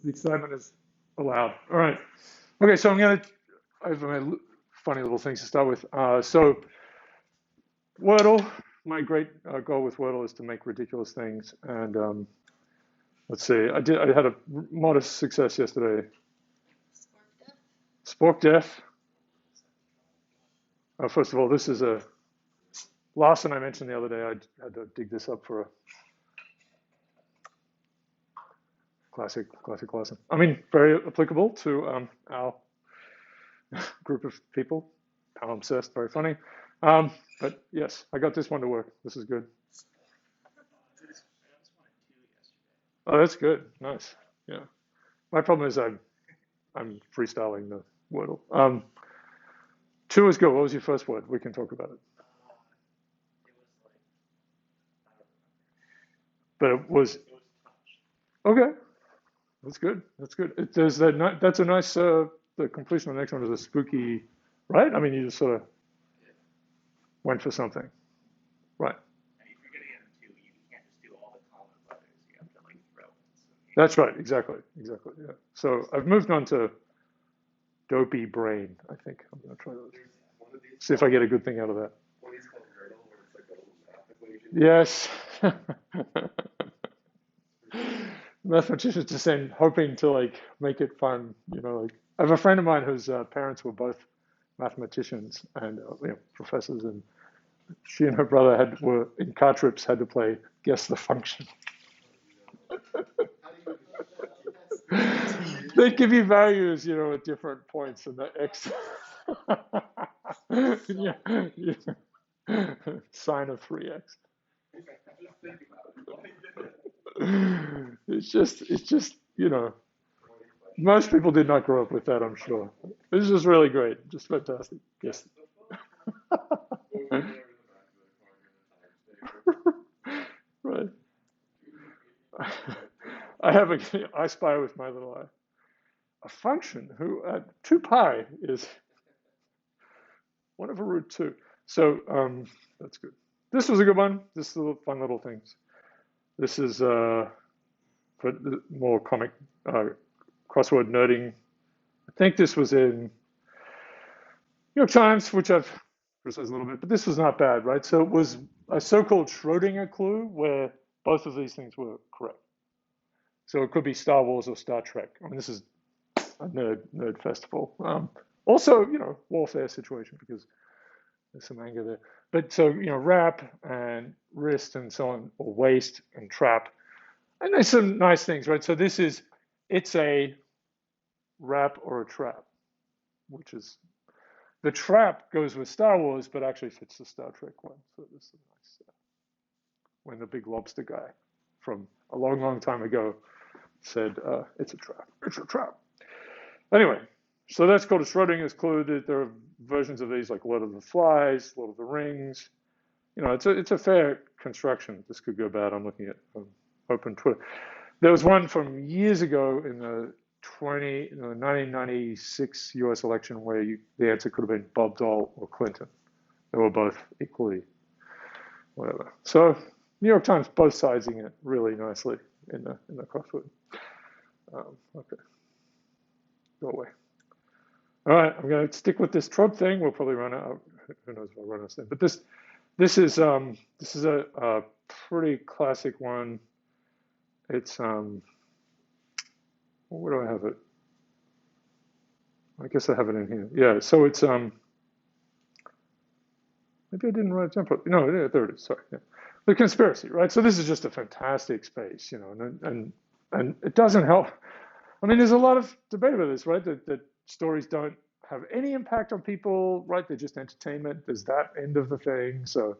The excitement is allowed. All right. Okay, so I have my funny little things to start with. So Wordle, my great goal with Wordle is to make ridiculous things. And let's see, I had a modest success yesterday. Spork Def. First of all, this is a Larson I mentioned the other day. I had to dig this up for a classic Larson. I mean, very applicable to our group of people. Pal-obsessed, very funny. But yes, I got this one to work. This is good. Oh, that's good. Nice. Yeah. My problem is I'm freestyling the Wordle. Two is good. What was your first word? We can talk about it. But it was okay. That's good. That's good. There's that. That's a nice. The completion of the next one is a spooky, right? I mean, you just sort of went for something, right? That's right. Exactly. Exactly. Yeah. So I've moved on to dopey brain. I think I'm gonna try those. See if I get a good thing out of that. Yes. Mathematicians just saying, hoping to like make it fun. Like I have a friend of mine whose parents were both mathematicians and professors, and she and her brother were in car trips had to play guess the function. They give you values, at different points, and the x. Yeah, yeah. Sine of 3x. It's just, most people did not grow up with that, I'm sure. This is really great, just fantastic. Yes. Right. I spy with my little eye. A function who 2 pi is 1 over root 2. So that's good. This was a good one. This is a fun little things. This is for the more comic crossword nerding. I think this was in New York Times, which I've criticized a little bit, but this was not bad, right? So it was a so-called Schrodinger clue where both of these things were correct. So it could be Star Wars or Star Trek. I mean, this is a nerd festival. Also, warfare situation because there's some anger there. But so, wrap and wrist and so on, or waist and trap. And there's some nice things, right? So it's a wrap or a trap, which is, the trap goes with Star Wars, but actually fits the Star Trek one. So this is nice. When the big lobster guy from a long, long time ago said, it's a trap. It's a trap. Anyway, so that's called a Schrodinger's clue. There are versions of these like Lord of the Flies, Lord of the Rings. It's a fair construction. This could go bad. I'm looking at open Twitter. There was one from years ago in the 1996 U.S. election where the answer could have been Bob Dole or Clinton. They were both equally whatever. So New York Times both sizing it really nicely in the crossword. Okay. Go away. All right, I'm going to stick with this trope thing. We'll probably run out. Who knows if I'll run out of time. But this is a pretty classic one. It's where do I have it? I guess I have it in here. Yeah. So it's maybe I didn't write it down. No, there it is. Sorry. Yeah. The conspiracy, right? So this is just a fantastic space, and it doesn't help. I mean, there's a lot of debate about this, right? That stories don't have any impact on people, right? They're just entertainment. There's that end of the thing. So,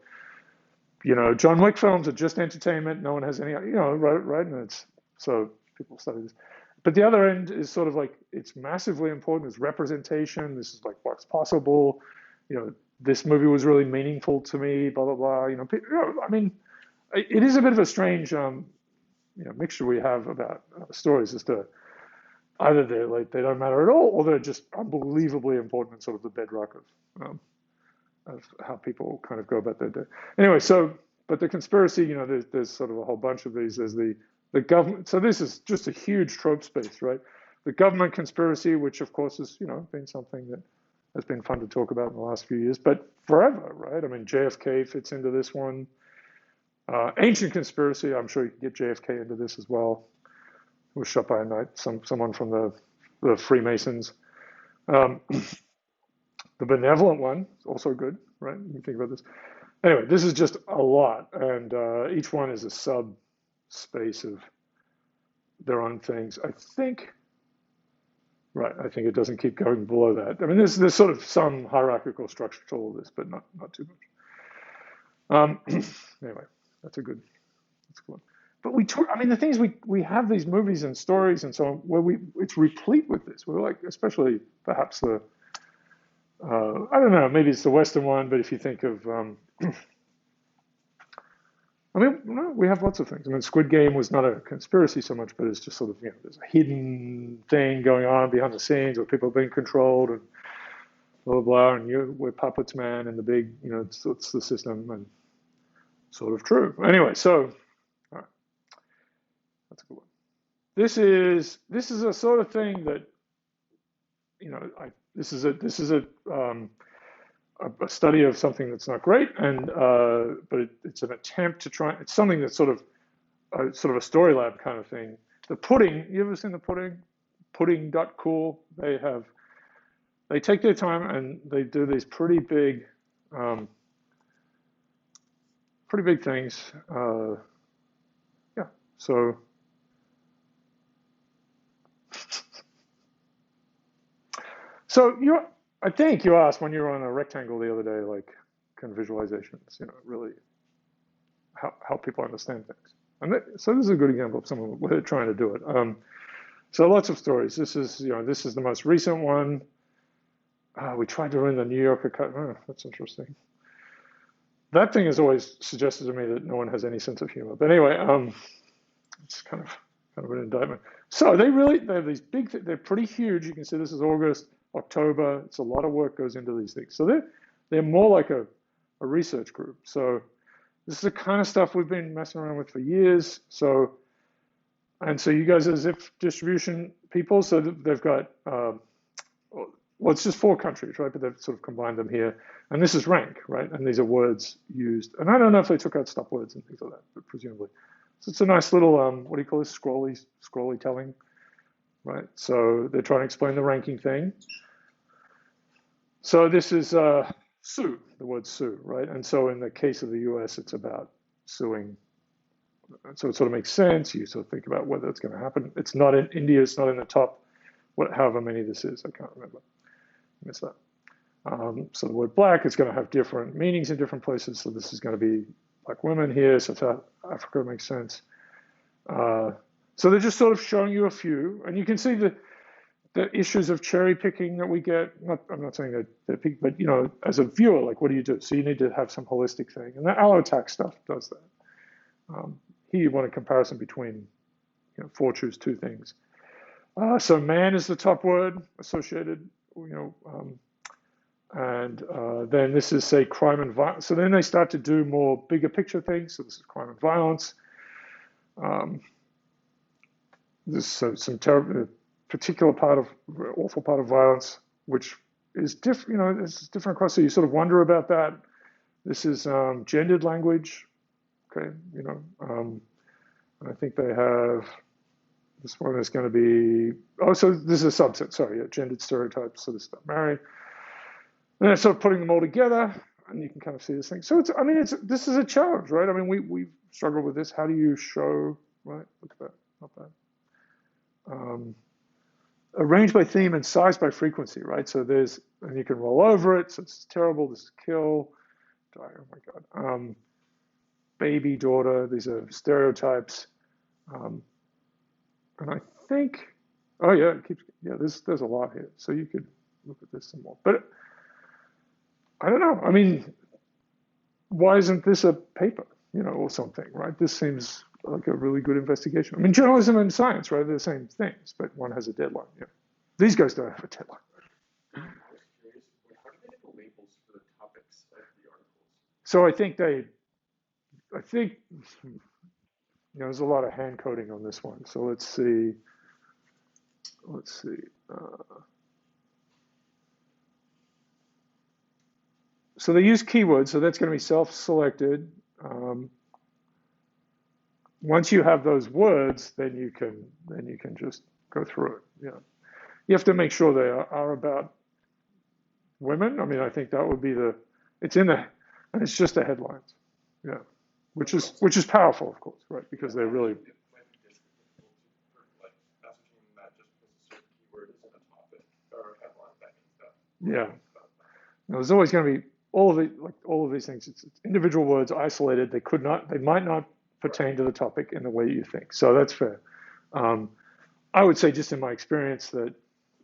John Wick films are just entertainment. No one has any, right? And it's so people study this. But the other end is sort of like it's massively important. It's representation. This is like what's possible. This movie was really meaningful to me. Blah blah blah. I mean, it is a bit of a strange, mixture we have about stories as to either they don't matter at all, or they're just unbelievably important and sort of the bedrock of how people kind of go about their day. Anyway, but the conspiracy, there's sort of a whole bunch of these. There's the The government. So this is just a huge trope space, right? The government conspiracy, which of course has been something that has been fun to talk about in the last few years, but forever, right? I mean, JFK fits into this one. Ancient conspiracy. I'm sure you can get JFK into this as well. It was shot by a knight, someone from the Freemasons. Um, the benevolent one, also good, right? You think about this. Anyway, this is just a lot, and each one is a subspace of their own things. I think, right? I think it doesn't keep going below that. I mean, there's sort of some hierarchical structure to all of this, but not too much. Anyway, that's a good one. But we talk. I mean, the things we have these movies and stories and so on where it's replete with this. We're like, especially perhaps the I don't know, maybe it's the Western one, but if you think of I mean, no, we have lots of things. I mean, Squid Game was not a conspiracy so much, but it's just sort of, there's a hidden thing going on behind the scenes where people are being controlled and blah, blah, blah, and we're puppets, man, and the big, it's the system and sort of true. Anyway, so, all right, that's a good one. This is a sort of thing that, this is a study of something that's not great, and but it's an attempt to try. It's something that's sort of a story lab kind of thing. The pudding. You ever seen the pudding? Pudding.cool. They take their time and they do these pretty big things. Yeah. So. I think you asked when you were on a rectangle the other day, like, can visualizations, really help people understand things? And so this is a good example of someone where trying to do it. So lots of stories. This is the most recent one. We tried to run the New Yorker cut. Oh, that's interesting. That thing has always suggested to me that no one has any sense of humor. But anyway, it's kind of an indictment. So they have these big. They're pretty huge. You can see this is August, October. It's a lot of work goes into these things. So they're more like a research group. So this is the kind of stuff we've been messing around with for years. So you guys as if distribution people. So they've got well, it's just 4 countries, right? But they've sort of combined them here. And this is rank, right? And these are words used. And I don't know if they took out stop words and things like that, but presumably. So it's a nice little, what do you call this? Scrolly telling, right? So they're trying to explain the ranking thing. So this is sue, the word sue, right? And so in the case of the US, it's about suing. So it sort of makes sense. You sort of think about whether it's going to happen. It's not in India, it's not in the top, however many this is, I can't remember. I missed that. So the word black is going to have different meanings in different places. So this is going to be black women here. So South Africa makes sense. So they're just sort of showing you a few, and you can see the issues of cherry picking that we get. I'm not saying that they're picked, but as a viewer, like, what do you do? So you need to have some holistic thing, and the allotax stuff does that. Here you want a comparison between, 4 choose 2 things. So man is the top word associated, and then this is, say, crime and violence. So then they start to do more bigger picture things. So this is crime and violence. There's some terrible, particular awful part of violence, which is different. It's different across. So you sort of wonder about that. This is gendered language. Okay, I think they have. This one is going to be. Oh, so this is a subset. Sorry, gendered stereotypes. So this is about married. And then sort of putting them all together, and you can kind of see this thing. So this is a challenge, right? I mean, we've struggled with this. How do you show, right? Look at that, not bad. Arranged by theme and size by frequency, right? So and you can roll over it. So this is terrible. This is kill. Oh my God. Baby, daughter. These are stereotypes. And I think, oh yeah, it keeps. Yeah, there's a lot here. So you could look at this some more, but. I don't know. I mean, why isn't this a paper, or something, right? This seems like a really good investigation. I mean, journalism and science, right? They're the same things, but one has a deadline. Yeah. These guys don't have a deadline. I was curious, how do they get the labels for the topics of the articles? So I think there's a lot of hand coding on this one. So let's see. So they use keywords, so that's going to be self-selected. Once you have those words, then you can just go through it. Yeah, you have to make sure they are about women. I mean, I think that would be it's in the, and it's just the headlines. Yeah, which is powerful, of course, right? Because they're really. It might be difficult to like ascertain that just because a certain keyword is in a topic or a headline that means that. Yeah. Now, there's always going to be all of these things. It's individual words isolated. They might not pertain to the topic in the way you think. So that's fair. I would say, just in my experience, that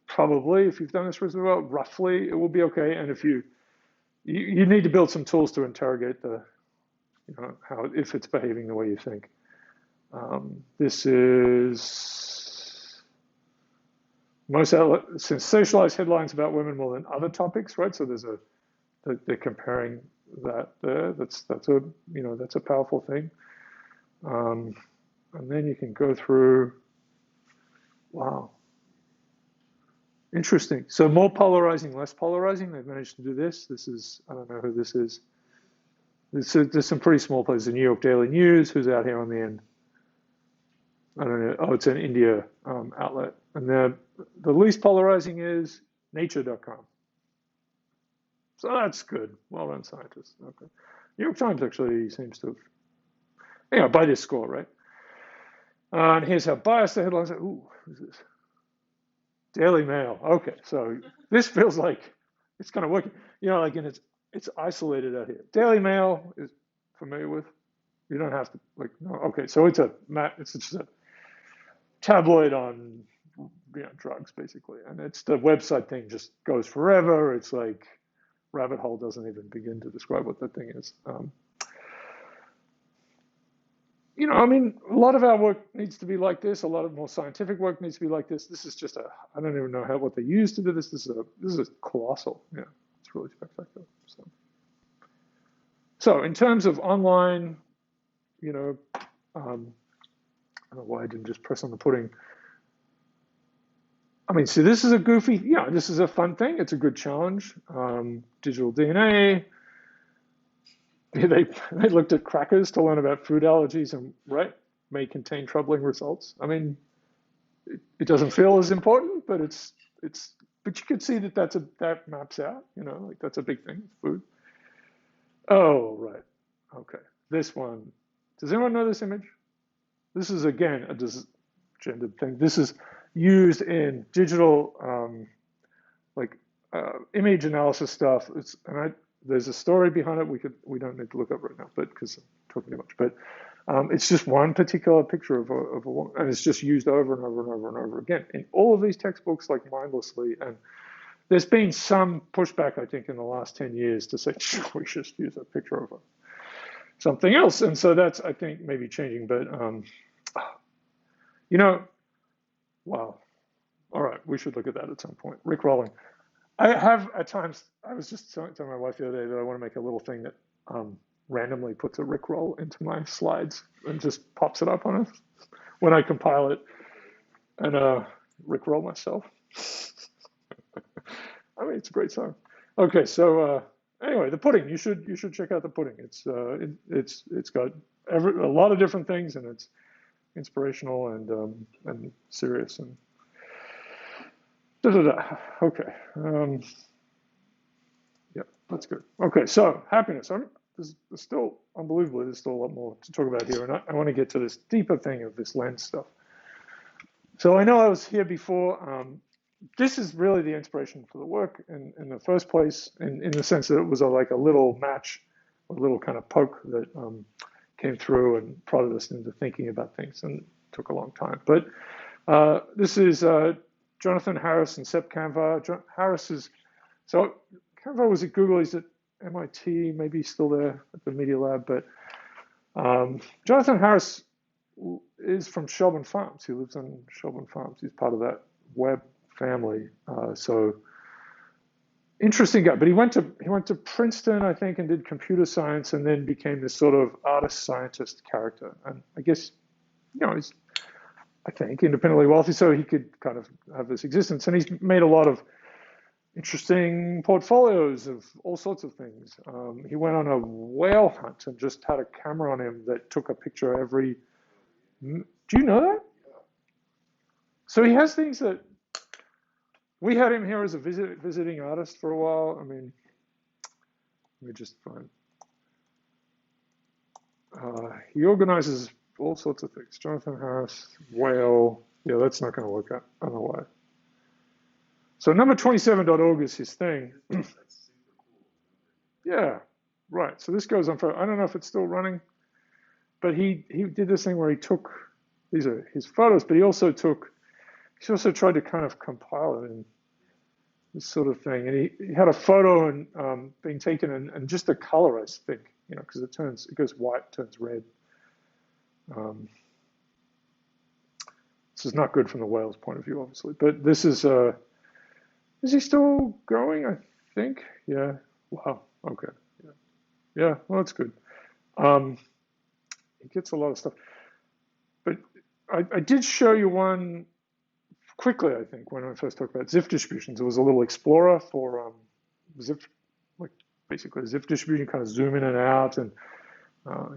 probably if you've done this really well, roughly it will be okay. And if you need to build some tools to interrogate how if it's behaving the way you think. This is most sensationalized headlines about women more than other topics, right? So they're comparing that there. That's a powerful thing. And then you can go through. Wow. Interesting. So more polarizing, less polarizing. They've managed to do this. This is, I don't know who this is. There's some pretty small places. The New York Daily News, who's out here on the end. I don't know. Oh, it's an India outlet. And the least polarizing is nature.com. So that's good. Well done, scientists. Okay. New York Times actually seems to have, by this score, right? And here's how biased the headlines are. Ooh, who's this? Daily Mail. Okay, so this feels like it's kind of working. And it's isolated out here. Daily Mail is familiar with. You don't have to no. Okay, so it's just a tabloid on drugs basically, and it's the website thing just goes forever. It's like rabbit hole doesn't even begin to describe what that thing is. A lot of our work needs to be like this. A lot of more scientific work needs to be like this. This is just I don't even know what they use to do this. This is colossal. Yeah, it's really spectacular. So in terms of online, I don't know why I didn't just press on the pudding. I mean, see, this is a goofy, this is a fun thing. It's a good challenge. Digital DNA. They looked at crackers to learn about food allergies and may contain troubling results. I mean, it doesn't feel as important, but but you could see that maps out. That's a big thing. Food. Oh right, okay. This one. Does anyone know this image? This is again a gendered thing. This is used in digital image analysis stuff. There's a story behind it. We don't need to look up right now, but because I'm talking too much. But it's just one particular picture of a woman, and it's just used over and over and over and over again in all of these textbooks, mindlessly. And there's been some pushback, I think, in the last 10 years to say we should use a picture of something else. And so that's, I think, maybe changing. But wow. All right, we should look at that at some point. Rick Rolling. I have at times. I was just telling my wife the other day that I want to make a little thing that randomly puts a Rickroll into my slides and just pops it up on it when I compile it and Rickroll myself. I mean, it's a great song. Okay, so anyway, the pudding. You should check out the pudding. It's got a lot of different things, and it's inspirational and serious and. Okay. Yep, that's good. Okay, so happiness. There's still, unbelievably, there's still a lot more to talk about here, and I want to get to this deeper thing of this lens stuff. So I know I was here before. This is really the inspiration for the work in the first place, in the sense that it was a little match, a little kind of poke that came through and prodded us into thinking about things, and it took a long time. But this is Jonathan Harris and Sepp Kanvar. Kanvar was at Google. He's at MIT, maybe still there at the Media Lab. But Jonathan Harris is from Shelburne Farms. He lives on Shelburne Farms. He's part of that Webb family. So interesting guy. But he went to Princeton, I think, and did computer science, and then became this sort of artist scientist character. And I guess he's, I think, independently wealthy, so he could kind of have this existence. And he's made a lot of interesting portfolios of all sorts of things. He went on a whale hunt and just had a camera on him that took a picture every. Do you know that? So he has things that we had him here as a visiting artist for a while. I mean, let me just find. He organizes all sorts of things. Jonathan Harris, whale. Yeah, that's not going to work out. I don't know why. So number27.org is his thing. Yeah, right. So this goes on for, I don't know if it's still running, but he did this thing where he took, these are his photos, but he also tried to kind of compile it in this sort of thing. And he had a photo and being taken and just the color, I think, because it goes white, turns red. This is not good from the whale's point of view, obviously, but this is he still growing? I think. Yeah. Wow. Okay. Yeah. Yeah. Well, that's good. He gets a lot of stuff, but I did show you one quickly. I think when I first talked about ZIF distributions, it was a little explorer for ZIF, like basically a ZIF distribution, kind of zoom in and out, and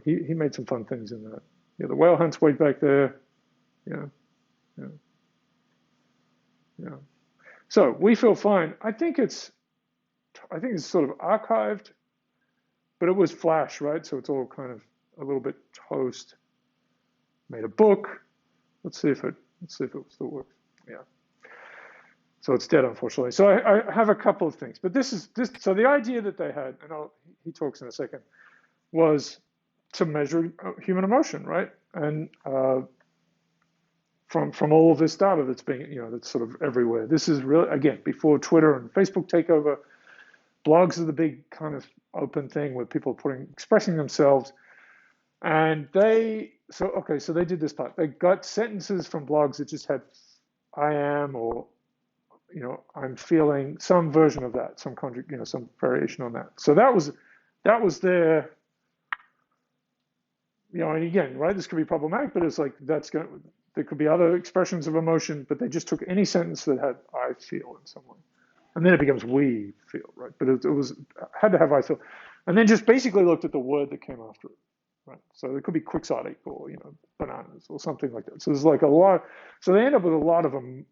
he made some fun things in that. Yeah, the whale hunt's way back there. Yeah. Yeah. Yeah. So Wefeelfine, I think it's sort of archived, but it was Flash, right? So it's all kind of a little bit toast. Made a book. Let's see if it still works. Yeah. So it's dead, unfortunately. So I have a couple of things, but so the idea that they had, and he talks in a second, was to measure human emotion, right? And from all of this data that's being, that's sort of everywhere. This is really, again, before Twitter and Facebook take over. Blogs are the big kind of open thing where people are expressing themselves. And so they did this part. They got sentences from blogs that just had I am, or, I'm feeling, some version of that, some variation on that. So that was their, and again, right, this could be problematic, but it's like, there could be other expressions of emotion, but they just took any sentence that had I feel in some way. And then it becomes we feel, right? But it had to have I feel. And then just basically looked at the word that came after it, right? So it could be quixotic or, bananas or something like that. So there's like a lot. So they end up with a lot of them.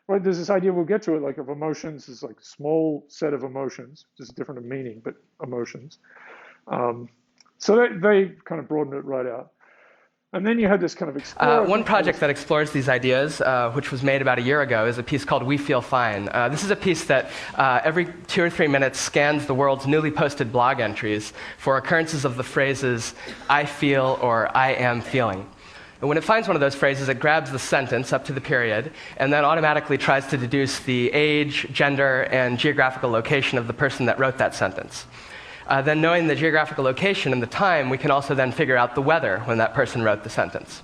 Right, there's this idea, we'll get to it, like of emotions. It's like a small set of emotions, just different in meaning, but emotions. So they kind of broadened it right out. And then you had this kind of explorer. One project that explores these ideas, which was made about a year ago, is a piece called We Feel Fine. This is a piece that every 2 or 3 minutes scans the world's newly posted blog entries for occurrences of the phrases I feel or I am feeling. And when it finds one of those phrases, it grabs the sentence up to the period and then automatically tries to deduce the age, gender, and geographical location of the person that wrote that sentence. Then knowing the geographical location and the time, we can also then figure out the weather when that person wrote the sentence.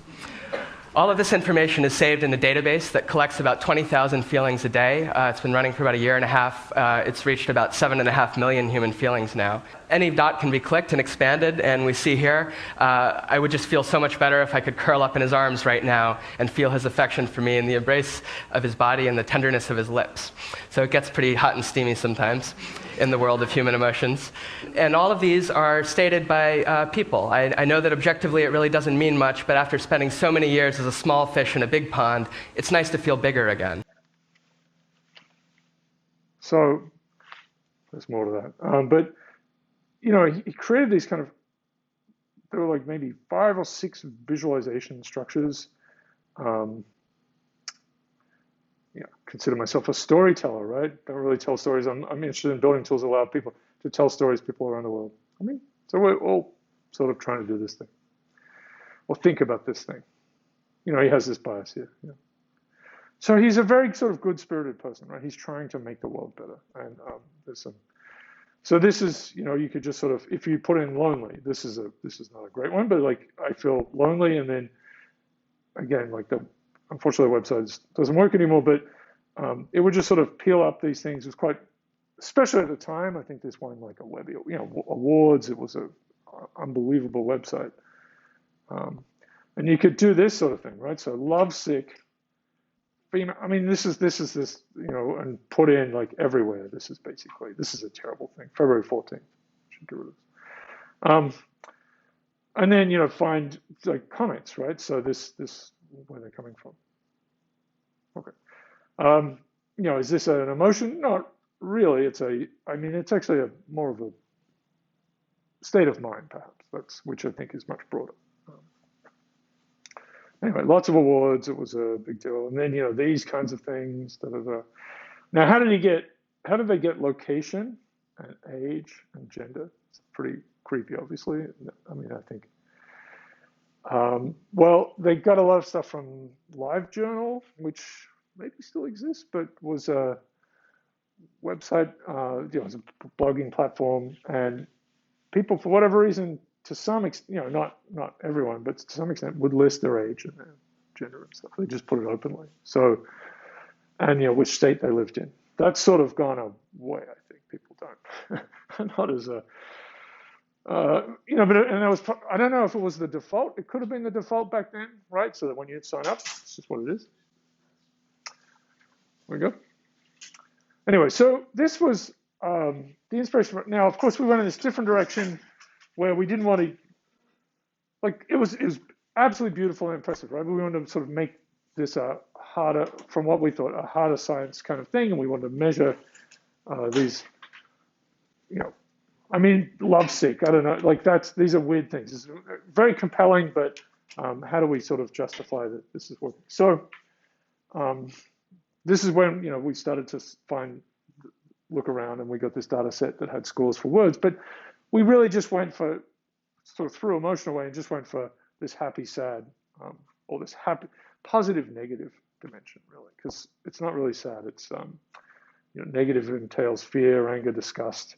All of this information is saved in a database that collects about 20,000 feelings a day. It's been running for about a year and a half. It's reached about 7.5 million human feelings now. Any dot can be clicked and expanded, and we see here, I would just feel so much better if I could curl up in his arms right now and feel his affection for me and the embrace of his body and the tenderness of his lips. So it gets pretty hot and steamy sometimes in the world of human emotions. And all of these are stated by people. I know that objectively it really doesn't mean much, but after spending so many years as a small fish in a big pond, it's nice to feel bigger again. So there's more to that. But, he created these kind of, there were like maybe 5 or 6 visualization structures. Consider myself a storyteller, right? Don't really tell stories. I'm interested in building tools that allow people to tell stories, people around the world. So we're all sort of trying to do this thing, or think about this thing. He has this bias here. Yeah. So he's a very sort of good-spirited person, right? He's trying to make the world better. And there's some. So this is, you could just sort of, if you put in lonely, this is not a great one, but like I feel lonely, and then again, like unfortunately the website doesn't work anymore, but it would just sort of peel up these things. It was quite, especially at the time, I think this won like a Webby, awards. It was an unbelievable website. And you could do this sort of thing, right? So lovesick female. I mean, this, and put in like everywhere. This is a terrible thing. February 14th. Should get rid of this. And then, find like comments, right? So this, where they're coming from. Okay. Is this an emotion? Not really. It's actually more of a state of mind, perhaps. Which I think is much broader. Anyway, lots of awards. It was a big deal. And then, these kinds of things. Da, da, da. Now, how did they get location and age and gender? It's pretty creepy, obviously. I mean, I think. Well, they got a lot of stuff from LiveJournal, which maybe still exists, but was a website, it was a blogging platform, and people, for whatever reason, to some extent, not everyone, but to some extent, would list their age and their gender and stuff. They just put it openly. So, and which state they lived in. That's sort of gone away. I think people don't, not as a, but and that was, I don't know if it was the default. It could have been the default back then, right? So that when you'd sign up, it's just what it is. There we go. Anyway, so this was the inspiration. Now, of course, we went in this different direction where we didn't want to, like, it was absolutely beautiful and impressive, right? But we wanted to sort of make this a harder, from what we thought, a harder science kind of thing, and we wanted to measure these, lovesick. I don't know, like these are weird things. It's very compelling, but how do we sort of justify that this is working? So this is when we started to look around, and we got this data set that had scores for words, but we really just went for sort of threw emotional away and just went for this happy, sad, or this happy, positive, negative dimension, really, because it's not really sad. It's negative entails fear, anger, disgust,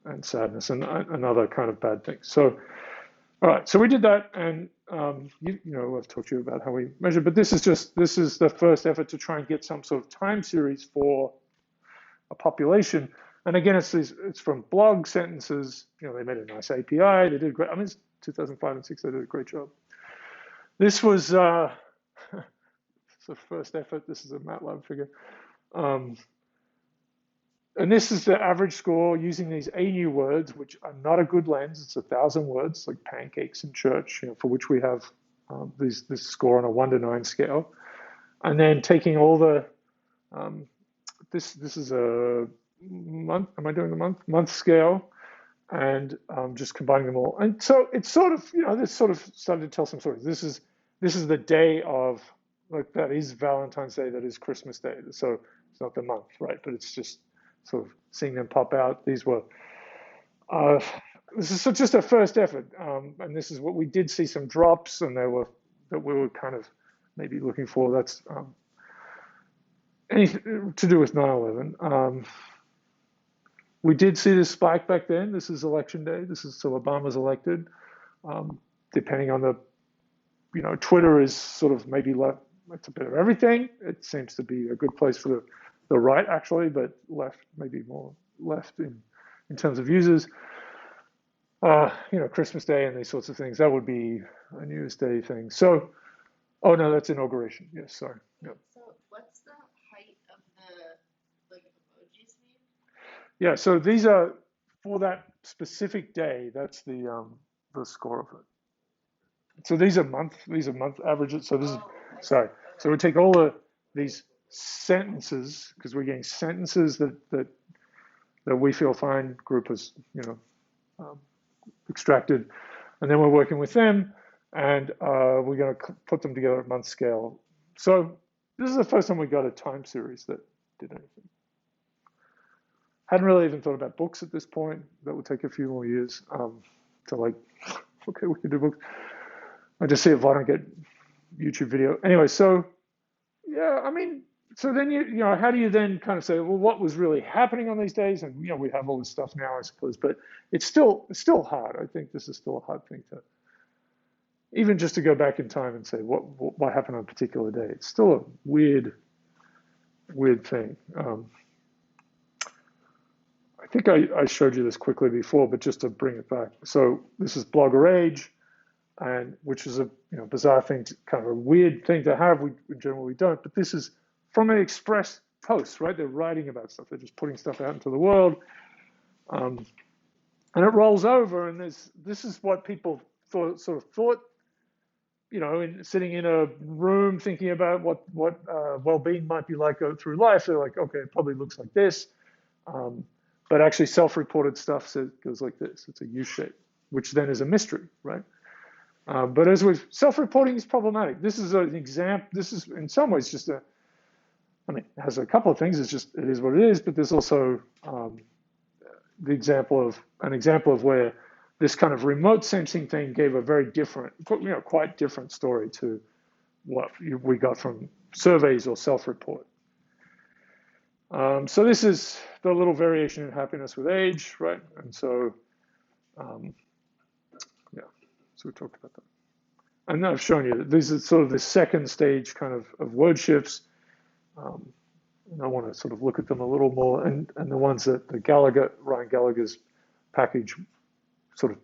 and sadness, and other kind of bad things. So, all right, so we did that, and I've talked to you about how we measure, but this is the first effort to try and get some sort of time series for a population. And again, it's from blog sentences. They made a nice API. They did great. I mean, it's 2005 and 6. They did a great job. This was the first effort. This is a MATLAB figure. And this is the average score using these ANU words, which are not a good lens. It's 1,000 words, like pancakes in church, for which we have this score on a 1 to 9 scale. And then taking all the, this is a month, am I doing the month scale, and just combining them all. And so it's sort of, this sort of started to tell some stories. This is the day of, like, that is Valentine's Day, that is Christmas Day. So it's not the month, right? But it's just sort of seeing them pop out. These were, this is just a first effort. And this is what we did see some drops, and that we were kind of maybe looking for. That's anything to do with 9/11. We did see this spike back then. This is election day. This is so Obama's elected. Depending on the, Twitter is sort of maybe left. It's a bit of everything. It seems to be a good place for the right, actually, but left, maybe more left in terms of users. Christmas Day and these sorts of things. That would be a New Year's Day thing. So, oh no, that's inauguration. Yes, sorry. Yep. So what's the height of the emojis mean? Yeah, so these are for that specific day. That's the score of it. So these are month averages. So this is sorry. So we take all these sentences, because we're getting sentences that the Wefeelfine group has extracted, and then we're working with them, and we're going to put them together at month scale. So this is the first time we got a time series that did anything. Hadn't really even thought about books at this point. That would take a few more years to like, okay, we can do books. I just see if I don't get YouTube video. Anyway, so yeah, I mean, so then how do you then kind of say, well, what was really happening on these days? And we have all this stuff now, I suppose, but it's still hard. I think this is still a hard thing to, even just to go back in time and say what happened on a particular day. It's still a weird thing. I think I showed you this quickly before, but just to bring it back. So this is Blogger age. and which is a bizarre thing, kind of a weird thing to have. We generally don't, but this is from an express post, right? They're writing about stuff. They're just putting stuff out into the world, and it rolls over. And this is what people sort of thought, sitting in a room thinking about what well-being might be like through life. They're like, okay, it probably looks like this, but actually self-reported stuff goes like this. It's a U shape, which then is a mystery, right? But as with self-reporting is problematic. This is an example. This is in some ways just it has a couple of things. It is what it is. But there's also an example of where this kind of remote sensing thing gave a very different, quite different story to what we got from surveys or self-report. So this is the little variation in happiness with age, right? And so, so we talked about that. And I've shown you that these are sort of the second stage kind of word shifts. And I want to sort of look at them a little more, and the ones that Ryan Gallagher's package sort of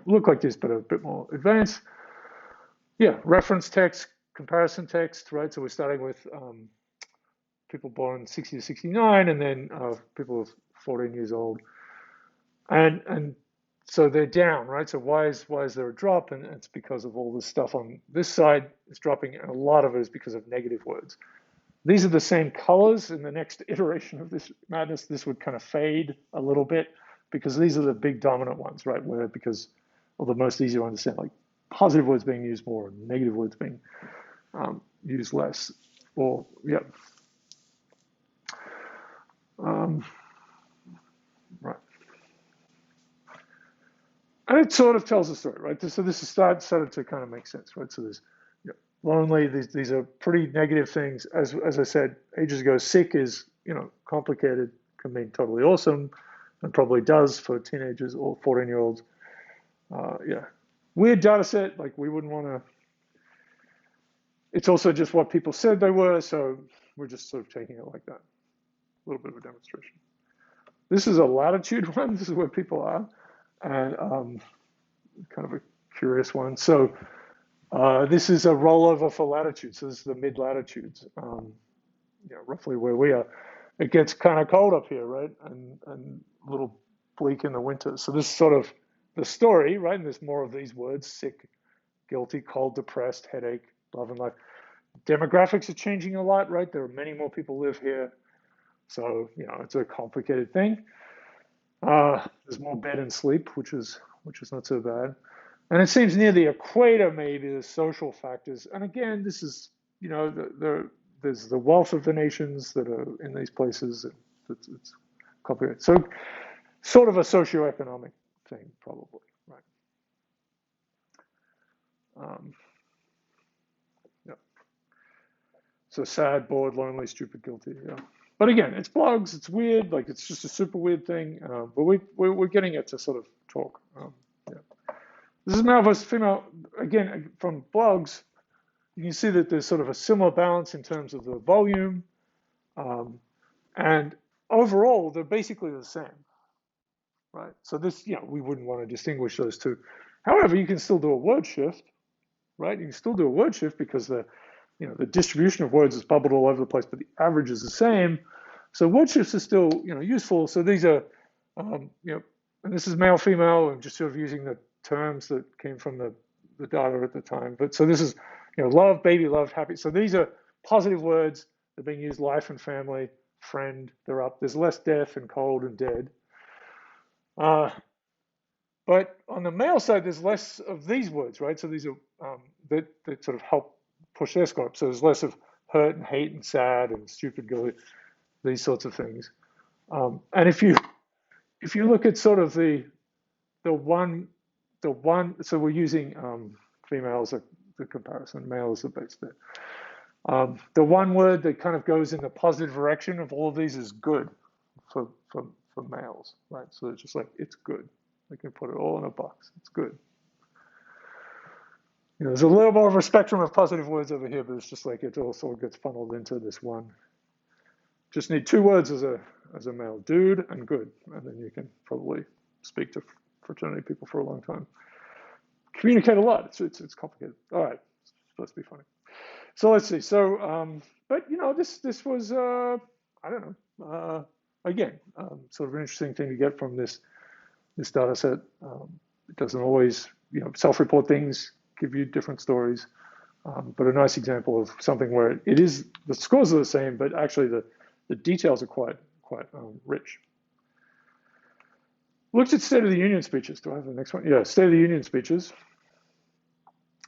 look like this, but a bit more advanced. Yeah, reference text, comparison text, right? So we're starting with people born 60 to 69, and then people of 14 years old, and so they're down, right? So why is there a drop? And it's because of all this stuff on this side is dropping, and a lot of it is because of negative words. These are the same colors. In the next iteration of this madness, this would kind of fade a little bit, because these are the big dominant ones, right? The most easy to understand, like positive words being used more and negative words being used less. Right. And it sort of tells a story, right? So this is started to kind of make sense, right? So there's lonely. These are pretty negative things. As I said ages ago, sick is complicated, can mean totally awesome, and probably does for teenagers or 14-year-olds. Weird data set, like we wouldn't want to. It's also just what people said they were, so we're just sort of taking it like that. A little bit of a demonstration. This is a latitude one. This is where people are, and kind of a curious one. So this is a rollover for latitude. So this is the mid-latitudes, roughly where we are. It gets kind of cold up here, right? And a little bleak in the winter. So this is sort of the story, right? And there's more of these words: sick, guilty, cold, depressed, headache, love and life. Demographics are changing a lot, right? There are many more people live here. So, it's a complicated thing. There's more bed and sleep, which is not so bad. And it seems near the equator, maybe there's social factors. And again, this is, there's the wealth of the nations that are in these places. It's complicated. So, sort of a socioeconomic thing, probably, right? So sad, bored, lonely, stupid, guilty. Yeah. But again, it's blogs. It's weird. Like it's just a super weird thing. But we're getting it to sort of talk. This is male versus female. Again, from blogs, you can see that there's sort of a similar balance in terms of the volume, and overall they're basically the same, right? So this, we wouldn't want to distinguish those two. However, you can still do a word shift, right? You can still do a word shift because the distribution of words is bubbled all over the place, but the average is the same. So word shifts are still, useful. So these are, and this is male, female, and just sort of using the terms that came from the data at the time. But so this is, love, baby, love, happy. So these are positive words. They're being used: life and family, friend. They're up. There's less death and cold and dead. But on the male side, there's less of these words, right? So these are that sort of help push their score up. So there's less of hurt and hate and sad and stupid, guilty, these sorts of things. And if you look at sort of the one, so we're using female as the comparison, male as the base there. The one word that kind of goes in the positive direction of all of these is good for males, right? So it's just like, it's good. We can put it all in a box. It's good. There's a little more of a spectrum of positive words over here, but it's just like it all sort of gets funneled into this one. Just need two words as a male: dude and good, and then you can probably speak to fraternity people for a long time. communicate a lot. It's complicated. All right, it's supposed to be funny. So let's see. So, but this was I don't know. Again, sort of an interesting thing to get from this data set. It doesn't always, self-report things give you different stories, but a nice example of something where it is the scores are the same, but actually the details are quite rich. Looked at State of the Union speeches. Do I have the next one? Yeah, State of the Union speeches.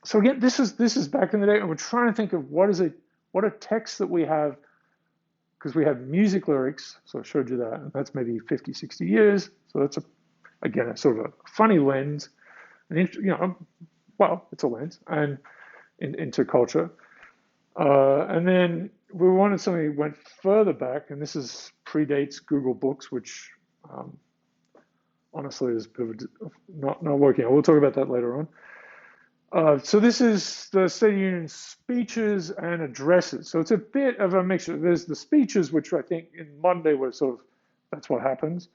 So again, this is back in the day, and we're trying to think of what are texts that we have, because we have music lyrics. So I showed you that, and that's maybe 50, 60 years. So that's again a sort of a funny lens, and well, it's a lens, and into culture. And then we wanted something that went further back, and this predates Google Books, which honestly is not working out. We'll talk about that later on. So this is the State of the Union speeches and addresses. So it's a bit of a mixture. There's the speeches, which I think in Monday were sort of, that's what happens.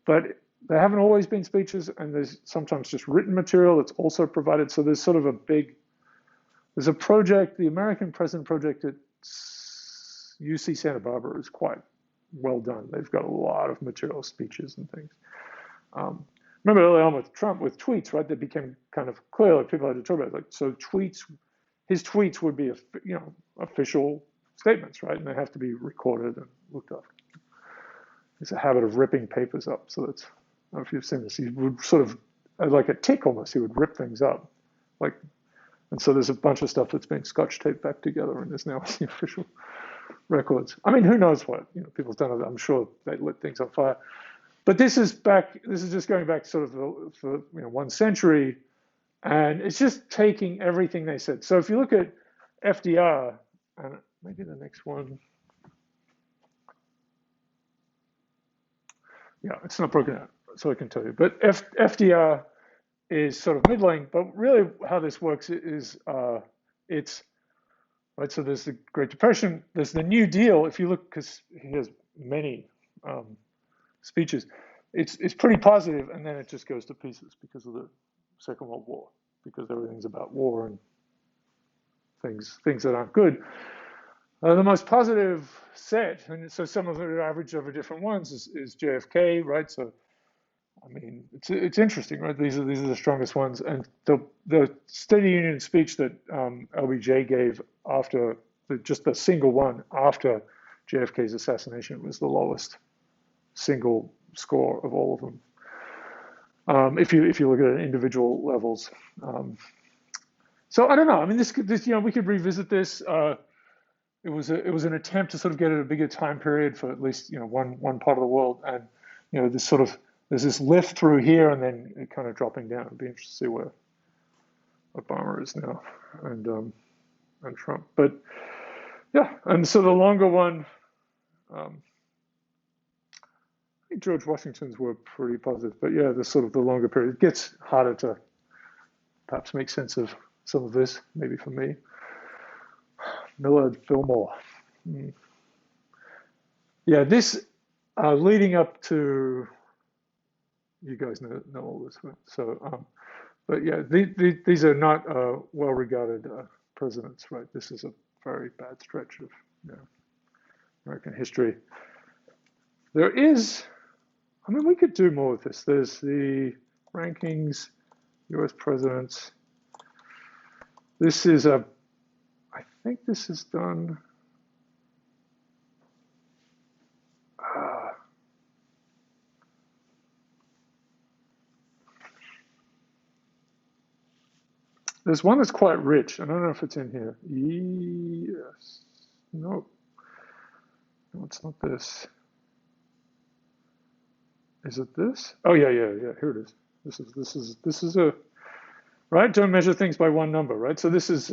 But there haven't always been speeches, and there's sometimes just written material that's also provided. So there's sort of there's a project, the American President Project at UC Santa Barbara is quite well done. They've got a lot of material, speeches and things. Remember early on with Trump, with tweets, right? They became kind of clear, like people had to talk about it. Like, so his tweets would be, official statements, right? And they have to be recorded and looked up. There's a habit of ripping papers up. So that's, I don't know if you've seen this. He would sort of, like a tick almost, he would rip things up. And so there's a bunch of stuff that's been scotch taped back together and is now the official records. I mean, who knows what? People's done it. I'm sure they lit things on fire. But this is just going back sort of for 1 century, and it's just taking everything they said. So if you look at FDR, and maybe the next one, yeah, it's not broken out, so I can tell you. But FDR is sort of middling, but really how this works is it's right. So there's the Great Depression, there's the New Deal. If you look, because he has many speeches, it's pretty positive, and then it just goes to pieces because of the Second World War, because everything's about war and things that aren't good. The most positive set, and so some of the average over different ones is JFK, right? So I mean, it's interesting, right? These are the strongest ones, and the State of the Union speech that LBJ gave after just the single one after JFK's assassination was the lowest single score of all of them. If you look at it at individual levels, so I don't know. I mean, this we could revisit this. It was an attempt to sort of get at a bigger time period for at least one part of the world, and there's this lift through here, and then it kind of dropping down. It'd be interesting to see where Obama is now, and Trump. But yeah, and so the longer one, I think George Washington's were pretty positive. But yeah, the longer period, it gets harder to perhaps make sense of some of this, maybe for me. Millard Fillmore. Yeah, this leading up to, you guys know all this, right? So, but yeah, these are not well-regarded presidents, right? This is a very bad stretch of American history. There is, I mean, we could do more with this. There's the rankings, U.S. presidents. This is I think this is done. There's one that's quite rich. I don't know if it's in here. Yes. No. No, it's not this. Is it this? Oh yeah. Here it is. This is a right. Don't measure things by one number, right? So this is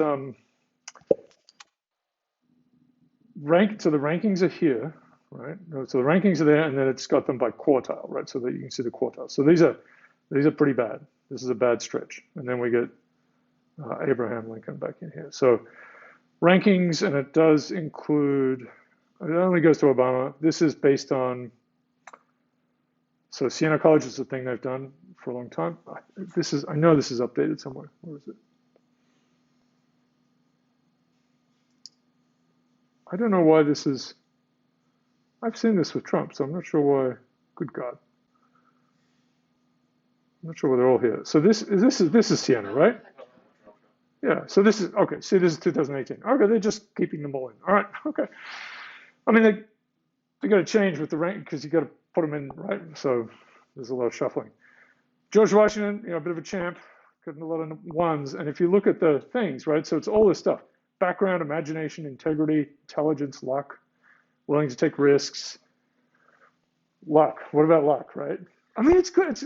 So the rankings are here, right? So the rankings are there, and then it's got them by quartile, right? So that you can see the quartile. So these are pretty bad. This is a bad stretch, and then we get Abraham Lincoln back in here. So rankings, and it does include, it only goes to Obama. This is based on, so Siena College is the thing they've done for a long time. I know this is updated somewhere. Where is it? I don't know why this is. I've seen this with Trump, so I'm not sure why. Good God. I'm not sure why they're all here. So this is Sienna, right? Yeah. So this is okay. See, this is 2018. Okay, they're just keeping them all in. All right. Okay. I mean, they got to change with the rank because you got to put them in, right? So there's a lot of shuffling. George Washington, a bit of a champ, getting a lot of ones. And if you look at the things, right? So it's all this stuff: background, imagination, integrity, intelligence, luck, willing to take risks. Luck. What about luck, right? I mean, it's good.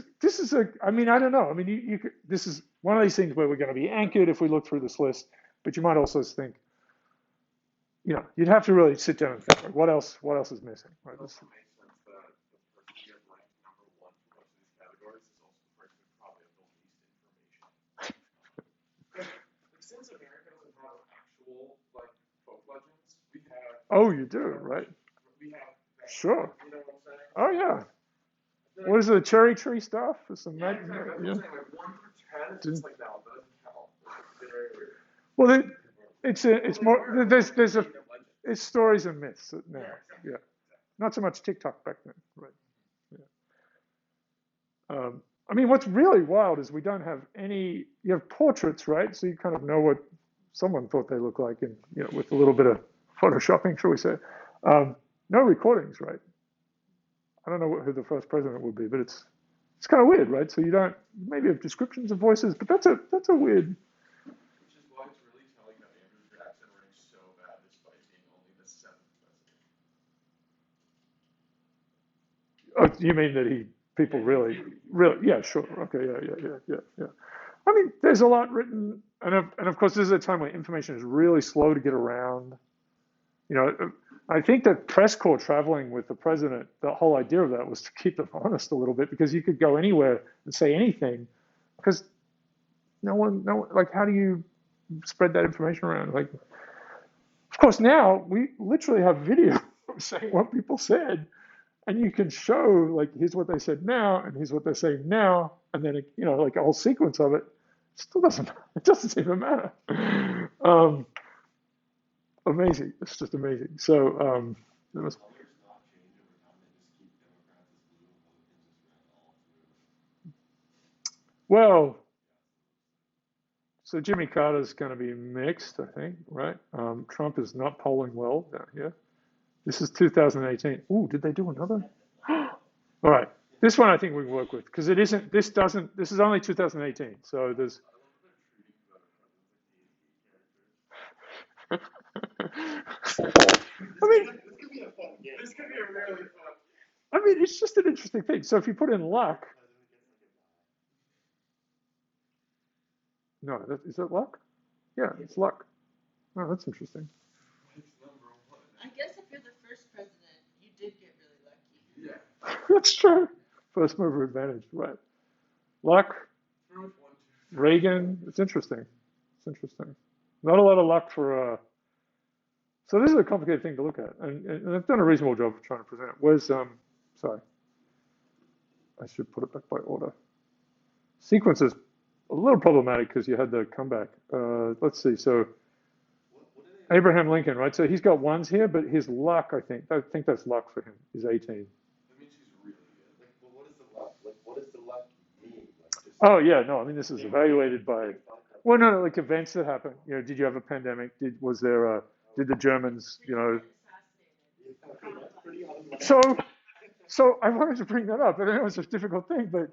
I mean, I don't know. I mean, this is one of these things where we're going to be anchored if we look through this list, but you might also think, you'd have to really sit down and think, like, what else is missing, right? It also makes sense that the person who gets ranked number one for most of these categories is also the person who probably has the least information. Since America doesn't have actual folk legends, we have. Oh, you do, right? We have. Sure. You know what I'm saying? Oh yeah. What is it, the cherry tree stuff? Or some Yeah, exactly. I'm saying 1 through 10, it's just no, that doesn't count. It's very weird. Well, it's more it's stories and myths now. Yeah, not so much TikTok back then, right? Yeah. I mean, what's really wild is we don't have any. You have portraits, right? So you kind of know what someone thought they looked like, and with a little bit of photoshopping, shall we say? No recordings, right? I don't know who the first president would be, but it's kind of weird, right? So you don't maybe have descriptions of voices, but that's a weird. Which is why it's really telling that Andrew Jackson ranks so bad despite being only the 7th president. Oh, you mean that people really, yeah, sure, okay, yeah. I mean, there's a lot written, and of course, this is a time when information is really slow to get around. I think that press corps traveling with the president, the whole idea of that was to keep them honest a little bit, because you could go anywhere and say anything, because no one, like, how do you spread that information around? Like, of course, now we literally have video saying what people said, and you can show, like, here's what they said now, and here's what they're saying now, and then like a whole sequence of it. It doesn't even matter. Amazing. It's just amazing. So, well, so Jimmy Carter's going to be mixed, I think, right? Trump is not polling well down here. This is 2018. Ooh, did they do another? All right. This one I think we can work with, because this is only 2018. So there's. I mean, this could be a really fun. I mean, it's just an interesting thing. So if you put in luck, no, is that luck? Yeah, it's luck. Oh, that's interesting. I guess if you're the first president, you did get really lucky. Yeah. That's true. First mover advantage, right? Luck. Reagan. It's interesting. Not a lot of luck for. So this is a complicated thing to look at, and I've done a reasonable job of trying to present it. Where's sorry, I should put it back by order. Sequence is a little problematic because you had the comeback. Let's see. So Abraham Lincoln, right? So he's got ones here, but his luck, I think that's luck for him. He's 18. That means he's really good. But what is the luck? What does the luck mean? Oh yeah, no. I mean, this is evaluated by. Well, no, like events that happen. Did you have a pandemic? Did the Germans, So I wanted to bring that up, and I know it's a difficult thing, but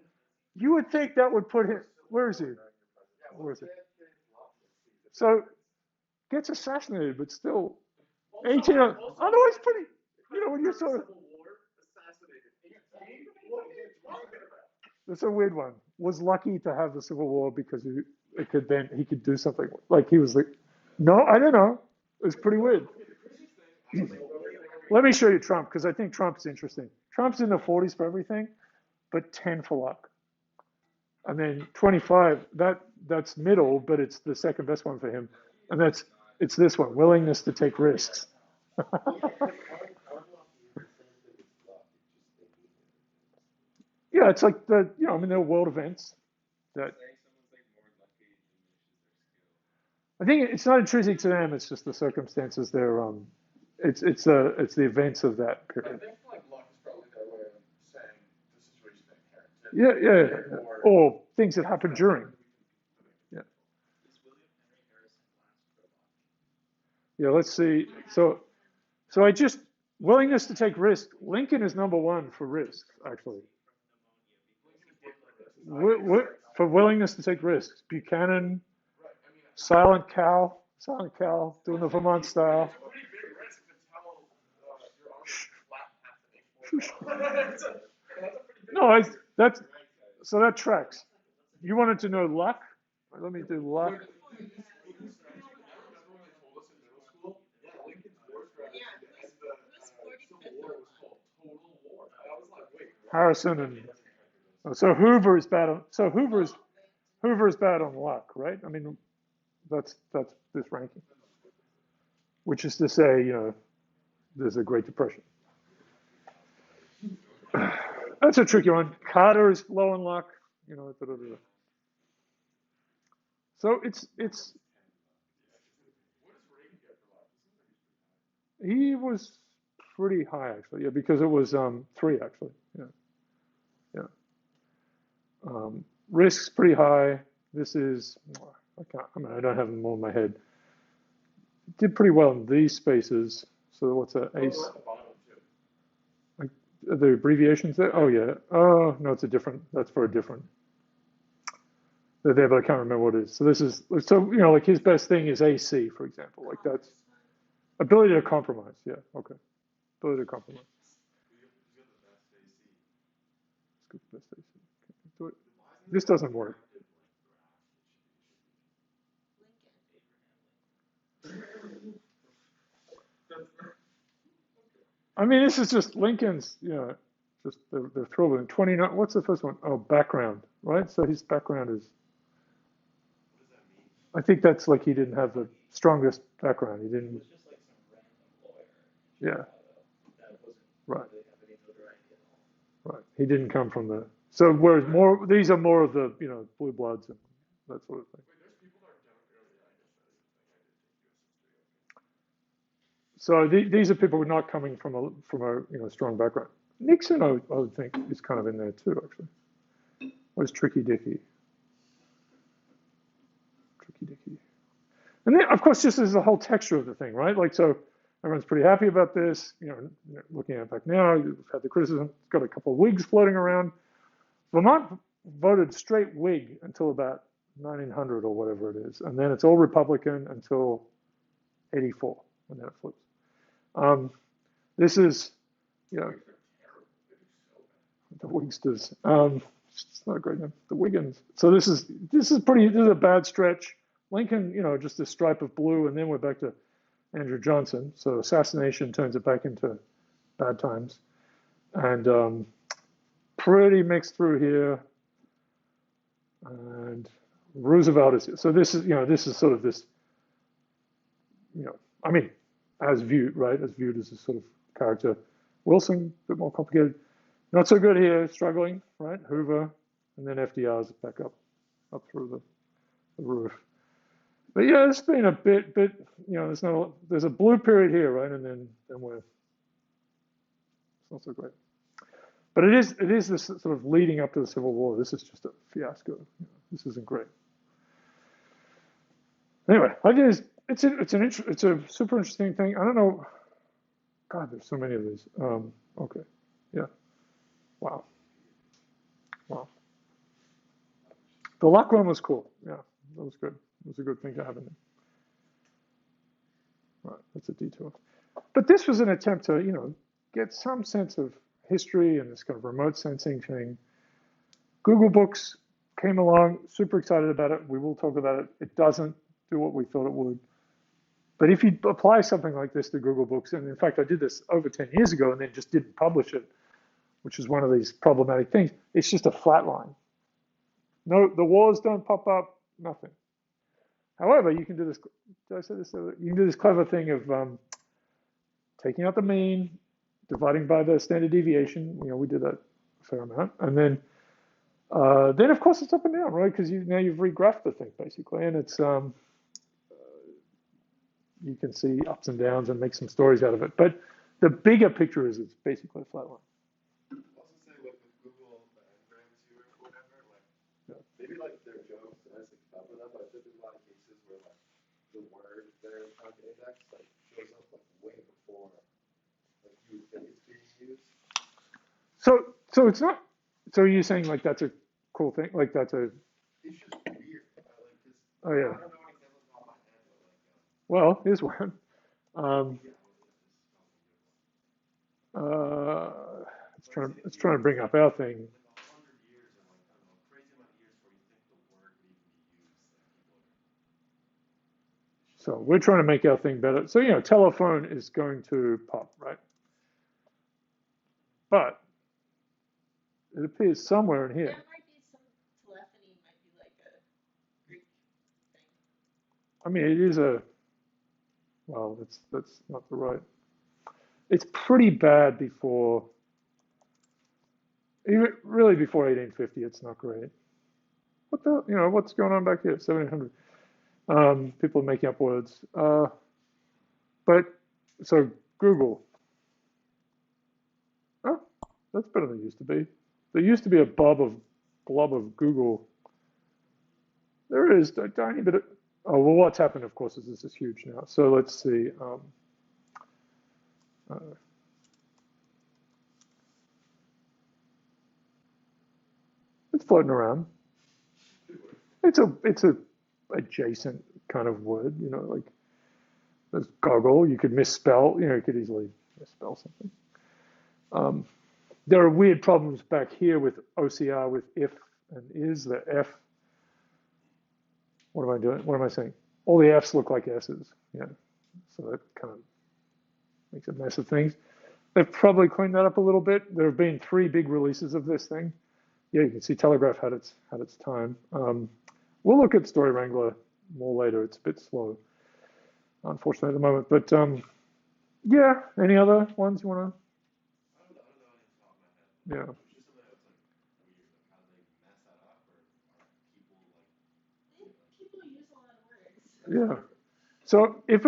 you would think that would put him. Where is he? Where is it? So gets assassinated, but still 18. Otherwise, pretty. When you're sort of. That's a weird one. Was lucky to have the Civil War because he could do something. Like he was like, no, I don't know. It was pretty weird. Let me show you Trump, because I think Trump's interesting. Trump's in the 40s for everything, but 10 for luck. And then 25, that's middle, but it's the second best one for him. And it's this one, willingness to take risks. Yeah, Yeah, it's like the, you know, I mean, there are world events that I think it's not intrinsic to them. It's just the circumstances they're it's the events of that I period. think like luck is probably their way of saying the situation they inherited. Yeah, yeah, or things that happen during. Yeah, yeah. Let's see. So I just willingness to take risk. Lincoln is #1 for risk, actually. For willingness to take risks. Buchanan, Silent Cal doing the Vermont style. No, that's so that tracks. You wanted to know luck? Let me do luck. Harrison and so Hoover is bad on. So Hoover is bad on luck, right? I mean, that's this ranking, which is to say, you know, there's a Great Depression. That's a tricky one. Carter is low on luck, you know. So it's he was pretty high actually, yeah, because it was 3 actually, yeah, yeah. Risk's pretty high. This is I don't have them all in my head. Did pretty well in these spaces. So what's that? Ace. Like, are the abbreviations there? Oh yeah. Oh no, it's a different. That's for a different. They're there, but I can't remember what it is. So this is you know, like his best thing is AC, for example. Like that's ability to compromise. Yeah. Okay. Ability to compromise. Best AC. Do it. This doesn't work. I mean, this is just Lincoln's, you know, just the thrilling 29. What's the first one? Oh, background, right? So his background is. I think that's like he didn't have the strongest background. He didn't. Yeah. Right. Right. He didn't come from the. So whereas these are more of the, you know, blue bloods and that sort of thing. So these are people who are not coming from a you know, strong background. Nixon, I would think, is kind of in there too, actually. Where's Tricky Dicky? Tricky Dicky. And then, of course, just as the whole texture of the thing, right? Like, so everyone's pretty happy about this. You know, looking at it back now, you've had the criticism. It's got a couple of Whigs floating around. Vermont voted straight Whig until about 1900 or whatever it is, and then it's all Republican until 84, and then it flips. This is, you know, the Wigsters. It's not a great name. The Wiggins. So this is a bad stretch. Lincoln, you know, just a stripe of blue, and then we're back to Andrew Johnson. So assassination turns it back into bad times, and pretty mixed through here. And Roosevelt is here. So this is sort of this, you know, I mean, as viewed, right? As viewed as a sort of character. Wilson, a bit more complicated. Not so good here, struggling, right? Hoover, and then FDR's back up through the roof. But yeah, it's been a bit, you know, there's a blue period here, right? And then it's not so great. But it is this sort of leading up to the Civil War. This is just a fiasco. You know, this isn't great. Anyway, I think it's a super interesting thing. I don't know. God, there's so many of these. Okay, yeah. Wow. The luck one was cool. Yeah, that was good. It was a good thing to have in there. Right, that's a detour. But this was an attempt to, you know, get some sense of history and this kind of remote sensing thing. Google Books came along, super excited about it. We will talk about it. It doesn't do what we thought it would. But if you apply something like this to Google Books, and in fact, I did this over 10 years ago and then just didn't publish it, which is one of these problematic things. It's just a flat line. No, the wars don't pop up, nothing. However, you can do this, did I say this? You can do this clever thing of taking out the mean, dividing by the standard deviation. You know, we did that a fair amount. And then Then of course it's up and down, right? Because now you've regraphed the thing basically, and it's you can see ups and downs and make some stories out of it. But the bigger picture is it's basically a flat line. Also say like with Google the n-grams here or whatever, like Yeah. maybe like their jokes as like cover them, but I think there's a lot of cases where like the word they're trying to index like shows up like way before like you would think it's being used. So it's not. So you're saying like that's a cool thing, like that's a. It's just weird. Like this. Oh yeah. I don't know any examples off my head, but like Well, here's one. yeah, It's trying to bring up our thing. like 100 years or like I don't know, crazy amount of years before you think the word would even be used. So we're trying to make our thing better. So telephone is going to pop, right? But it appears somewhere in here. There might be some telephony, might be like a Greek thing. I mean, it is a. Well, that's not the right. It's pretty bad before. Even really before 1850, it's not great. What the? What's going on back here? 1700. People are making up words. But so Google. Oh, that's better than it used to be. There used to be a blob of Google. There is a tiny bit of. Oh well, what's happened, of course, is this is huge now. So let's see. It's floating around. It's a adjacent kind of word. Like there's goggle. You could misspell. You could easily misspell something. There are weird problems back here with OCR with if and is. The F. What am I doing? What am I saying? All the F's look like S's. Yeah. So that kind of makes a mess of things. They've probably cleaned that up a little bit. There have been 3 big releases of this thing. Yeah, you can see Telegraph had its time. We'll look at Story Wrangler more later. It's a bit slow, unfortunately, at the moment. But yeah, any other ones you want to? I don't know any off the top of my head. Yeah. It's just something that's like weird. Like how do they mess that up, or are people like? People use a lot of words. Yeah. So if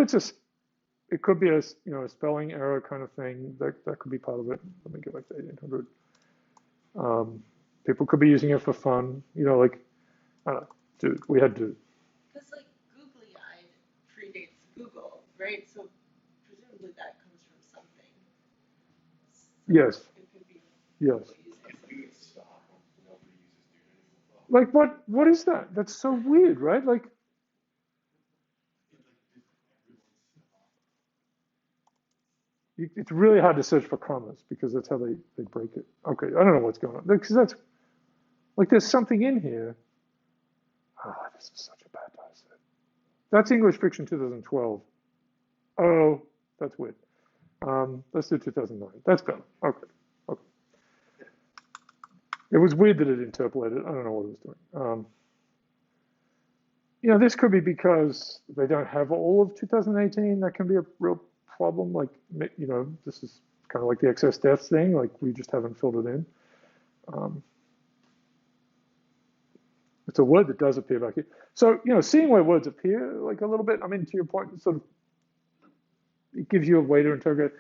it could be a spelling error kind of thing. That could be part of it. Let me go back to 1800. People could be using it for fun. Like I don't know, dude. We had dude. Because like googly-eyed predates Google, right? So presumably that comes from something. So Yes. it could be Yes. people using If something. dude stop, nobody uses dude anymore. Like what is that? That's so weird, right? Like it's really hard to search for commas because that's how they break it. Okay, I don't know what's going on. Because that's like there's something in here. Oh, this is such a bad data. That's English Fiction 2012. Oh, that's weird. Let's do 2009. That's better. Okay. Okay. It was weird that it interpolated. I don't know what it was doing. This could be because they don't have all of 2018. That can be a real problem. Like, this is kind of like the excess deaths thing. Like, we just haven't filled it in. It's a word that does appear back here. So, seeing where words appear, like a little bit, I mean, to your point, it gives you a way to interrogate.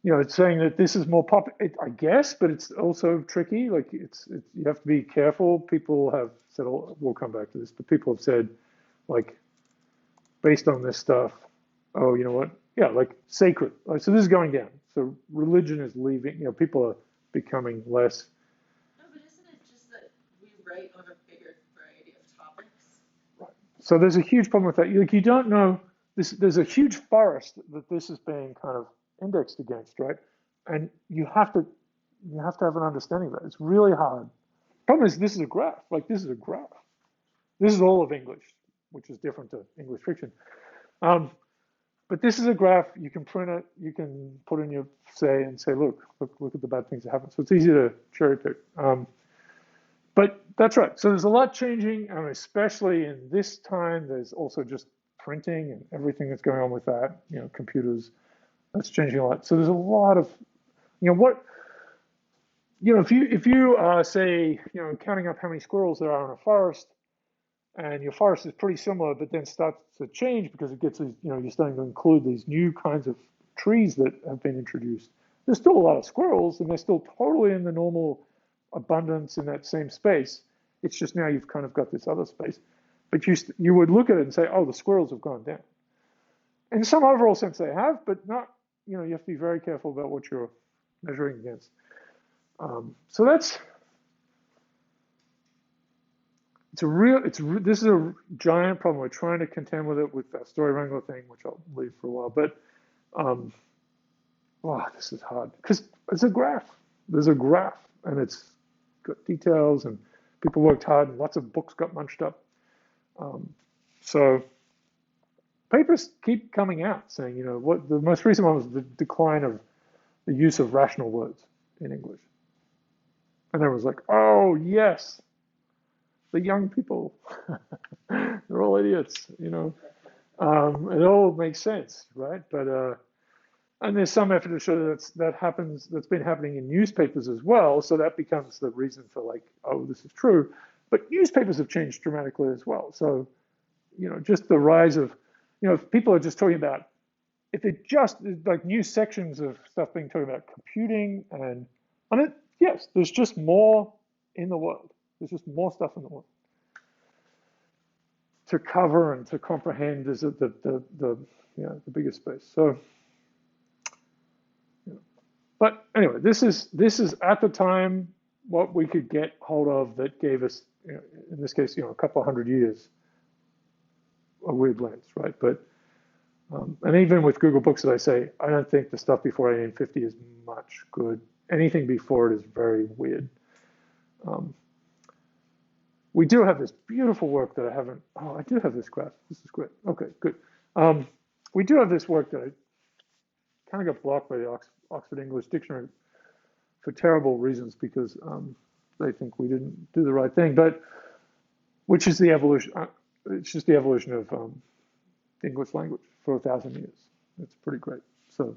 It's saying that this is more I guess, but it's also tricky. Like, it's you have to be careful. People have said, we'll come back to this, but people have said, like, based on this stuff, oh, you know what? Yeah, like sacred. So this is going down. So religion is leaving. People are becoming less. No, but isn't it just that we write on a bigger variety of topics? Right. So there's a huge problem with that. Like, you don't know this. There's a huge forest that this is being kind of indexed against, right? And you have to have an understanding of that. It's really hard. Problem is, this is a graph. Like, this is a graph. This is all of English, which is different to English fiction. But this is a graph. You can print it. You can put in your say and say, look at the bad things that happen. So it's easy to cherry pick. But that's right. So there's a lot changing, and especially in this time, there's also just printing and everything that's going on with that. Computers. That's changing a lot. So there's a lot of, if you say, counting up how many squirrels there are in a forest, and your forest is pretty similar, but then starts to change because it gets these, you're starting to include these new kinds of trees that have been introduced. There's still a lot of squirrels, and they're still totally in the normal abundance in that same space. It's just now you've kind of got this other space. But you would look at it and say, oh, the squirrels have gone down. In some overall sense, they have, but not, you have to be very careful about what you're measuring against. So this is a giant problem. We're trying to contend with it with that story wrangler thing, which I'll leave for a while. But, this is hard because it's a graph. There's a graph, and it's got details, and people worked hard, and lots of books got munched up. So papers keep coming out saying, what the most recent one was the decline of the use of rational words in English. And everyone's like, oh, yes, the young people, they're all idiots, It all makes sense, right? But, and there's some effort to show that's been happening in newspapers as well. So that becomes the reason for like, oh, this is true. But newspapers have changed dramatically as well. So, just the rise of, if people are just talking about, if it just like new sections of stuff being talking about computing and yes, there's just more in the world. There's just more stuff in the world to cover and to comprehend is the biggest space. So, but anyway, this is at the time what we could get hold of that gave us, in this case, a couple 100 years of weird lengths, right? But and even with Google Books, as I say, I don't think the stuff before 1850 is much good. Anything before it is very weird. We do have this beautiful work that I haven't. Oh, I do have this graph. This is great. Okay, good. We do have this work that I kind of got blocked by the Oxford English Dictionary for terrible reasons because they think we didn't do the right thing. But which is the evolution? It's just the evolution of the English language for 1,000 years. It's pretty great. So.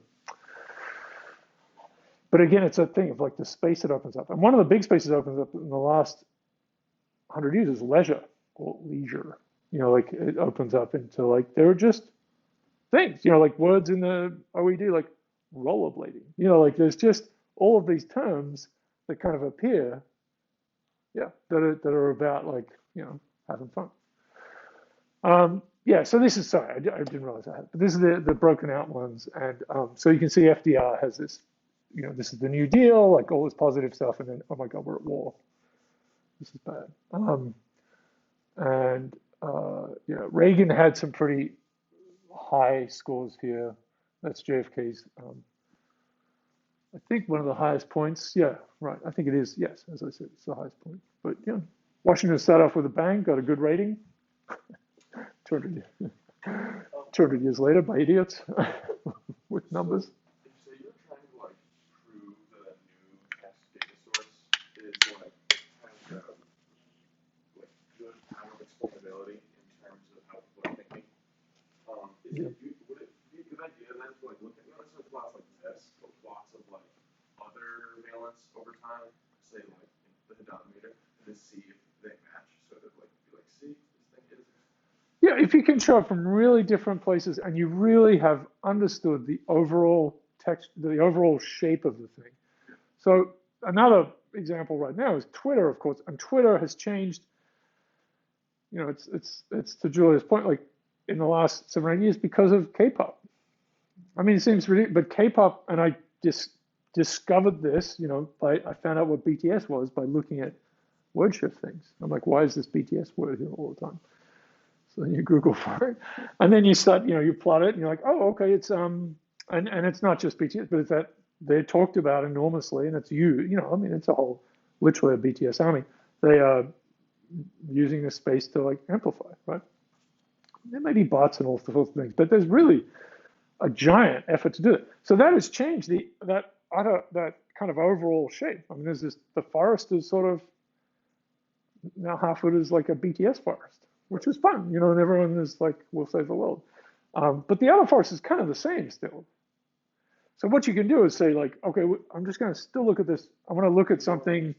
But again, it's a thing of like the space that opens up. And one of the big spaces that opens up in the last 100 years is leisure or leisure. Like it opens up into like, there are just things, like words in the OED, like rollerblading. Like there's just all of these terms that kind of appear, that are about like, having fun. So this is, sorry, I didn't realize I had, but this is the broken out ones. And so you can see FDR has this, this is the New Deal, like all this positive stuff, and then, oh my God, we're at war. This is bad. Reagan had some pretty high scores here. That's JFK's, I think one of the highest points. Yeah, right. I think it is. Yes, as I said, it's the highest point. But Washington started off with a bang, got a good rating. 200 years later by idiots with numbers. So you're trying to like prove that a new text data source is like has good kind of explainability in terms of how people are thinking. Would it be a good idea then to like look at plots like this, or plots of like other valence over time, say like the denominator, and then see if they match, sort of like be like, see, this thing is. Yeah, if you can show it from really different places and you really have understood the overall text, the overall shape of the thing. So another example right now is Twitter, of course, and Twitter has changed. It's to Julia's point, like in the last 7 or 8 years because of K-pop. I mean, it seems ridiculous, but K-pop, and I just discovered this, I found out what BTS was by looking at word shift things. I'm like, why is this BTS word here all the time? So then you Google for it, and then you start, you plot it, and you're like, oh, okay, it's and it's not just BTS, but it's that they're talked about enormously, and it's it's a whole, literally a BTS army. They are using this space to like amplify, right? There may be bots and all sorts of things, but there's really a giant effort to do it. So that has changed that kind of overall shape. I mean, the forest is sort of now half of it is like a BTS forest, which is fun, and everyone is like, we'll save the world. But the other forest is kind of the same still. So what you can do is say like, okay, I'm just going to still look at this. I want to look at something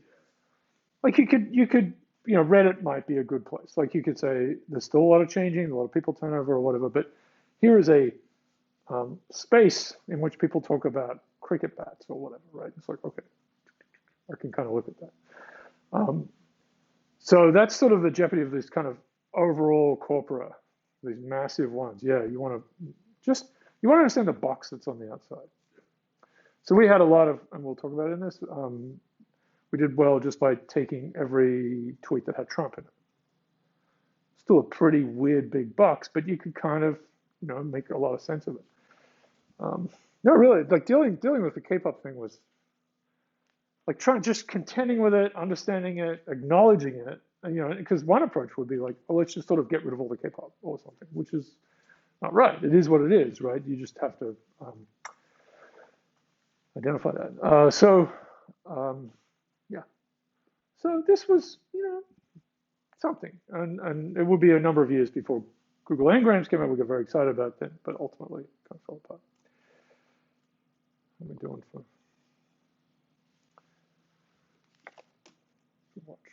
like you know, Reddit might be a good place. Like you could say there's still a lot of changing, a lot of people turn over or whatever, but here is a space in which people talk about cricket bats or whatever, right? It's like, okay, I can kind of look at that. So that's sort of the jeopardy of this kind of overall corpora, these massive ones. Yeah, you want to understand the box that's on the outside. So we had a lot of, and we'll talk about it in this, we did well just by taking every tweet that had Trump in it. Still a pretty weird big box, but you could kind of, you know, make a lot of sense of it. No, really, like dealing with the K-pop thing was like just contending with it, understanding it, acknowledging it. And, you know, because one approach would be like, oh, let's just sort of get rid of all the K-pop or something, which is not right. It is what it is, right? You just have to identify that. Yeah. So this was, you know, something, and it would be a number of years before Google Ngrams came out. We got very excited about that, but ultimately it kind of fell apart. What am I doing for? Watch.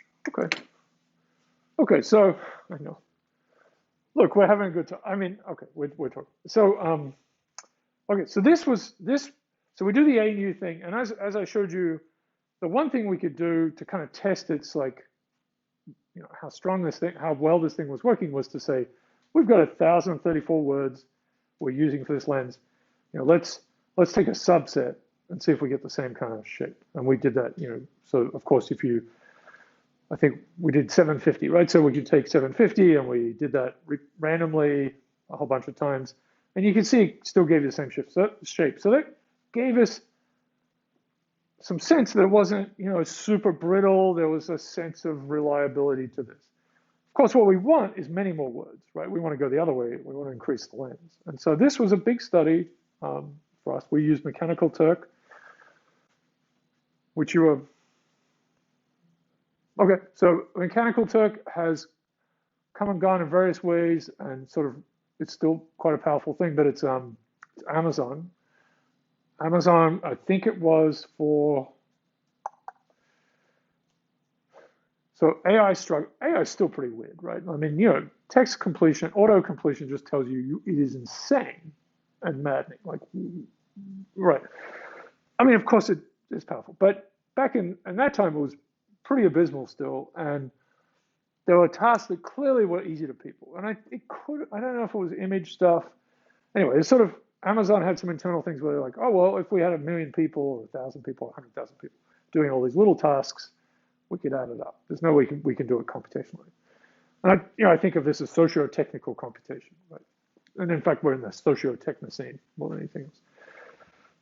Okay. So I know. Look, we're having a good time. I mean, okay, we're talking. So okay. So this was this. So we do the ANU thing, and as I showed you, the one thing we could do to kind of test its like, you know, how strong this thing, how well this thing was working, was to say, we've got 1,034 words we're using for this lens. You know, let's take a subset and see if we get the same kind of shape. And we did that. You know, so of course, I think we did 750, right? So we could take 750, and we did that randomly a whole bunch of times, and you can see it still gave you the same shape. So that gave us some sense that it wasn't, you know, super brittle. There was a sense of reliability to this. Of course, what we want is many more words, right? We want to go the other way. We want to increase the lens. And so this was a big study for us. We used Mechanical Turk, which you were. Okay, so Mechanical Turk has come and gone in various ways, and sort of it's still quite a powerful thing, but it's Amazon. Amazon, I think it was for, so AI is still pretty weird, right? I mean, you know, text completion, auto completion just tells you it is insane and maddening, like, right. I mean, of course it is powerful, but back in that time it was pretty abysmal still, and there were tasks that clearly were easy to people, and I don't know if it was image stuff. Anyway, it's sort of, Amazon had some internal things where they're like, oh, well, if we had 1 million people or 1,000 people, 100,000 people doing all these little tasks, we could add it up. There's no way we can do it computationally. And I think of this as socio-technical computation, right? And in fact, we're in the socio-technocene more than anything else.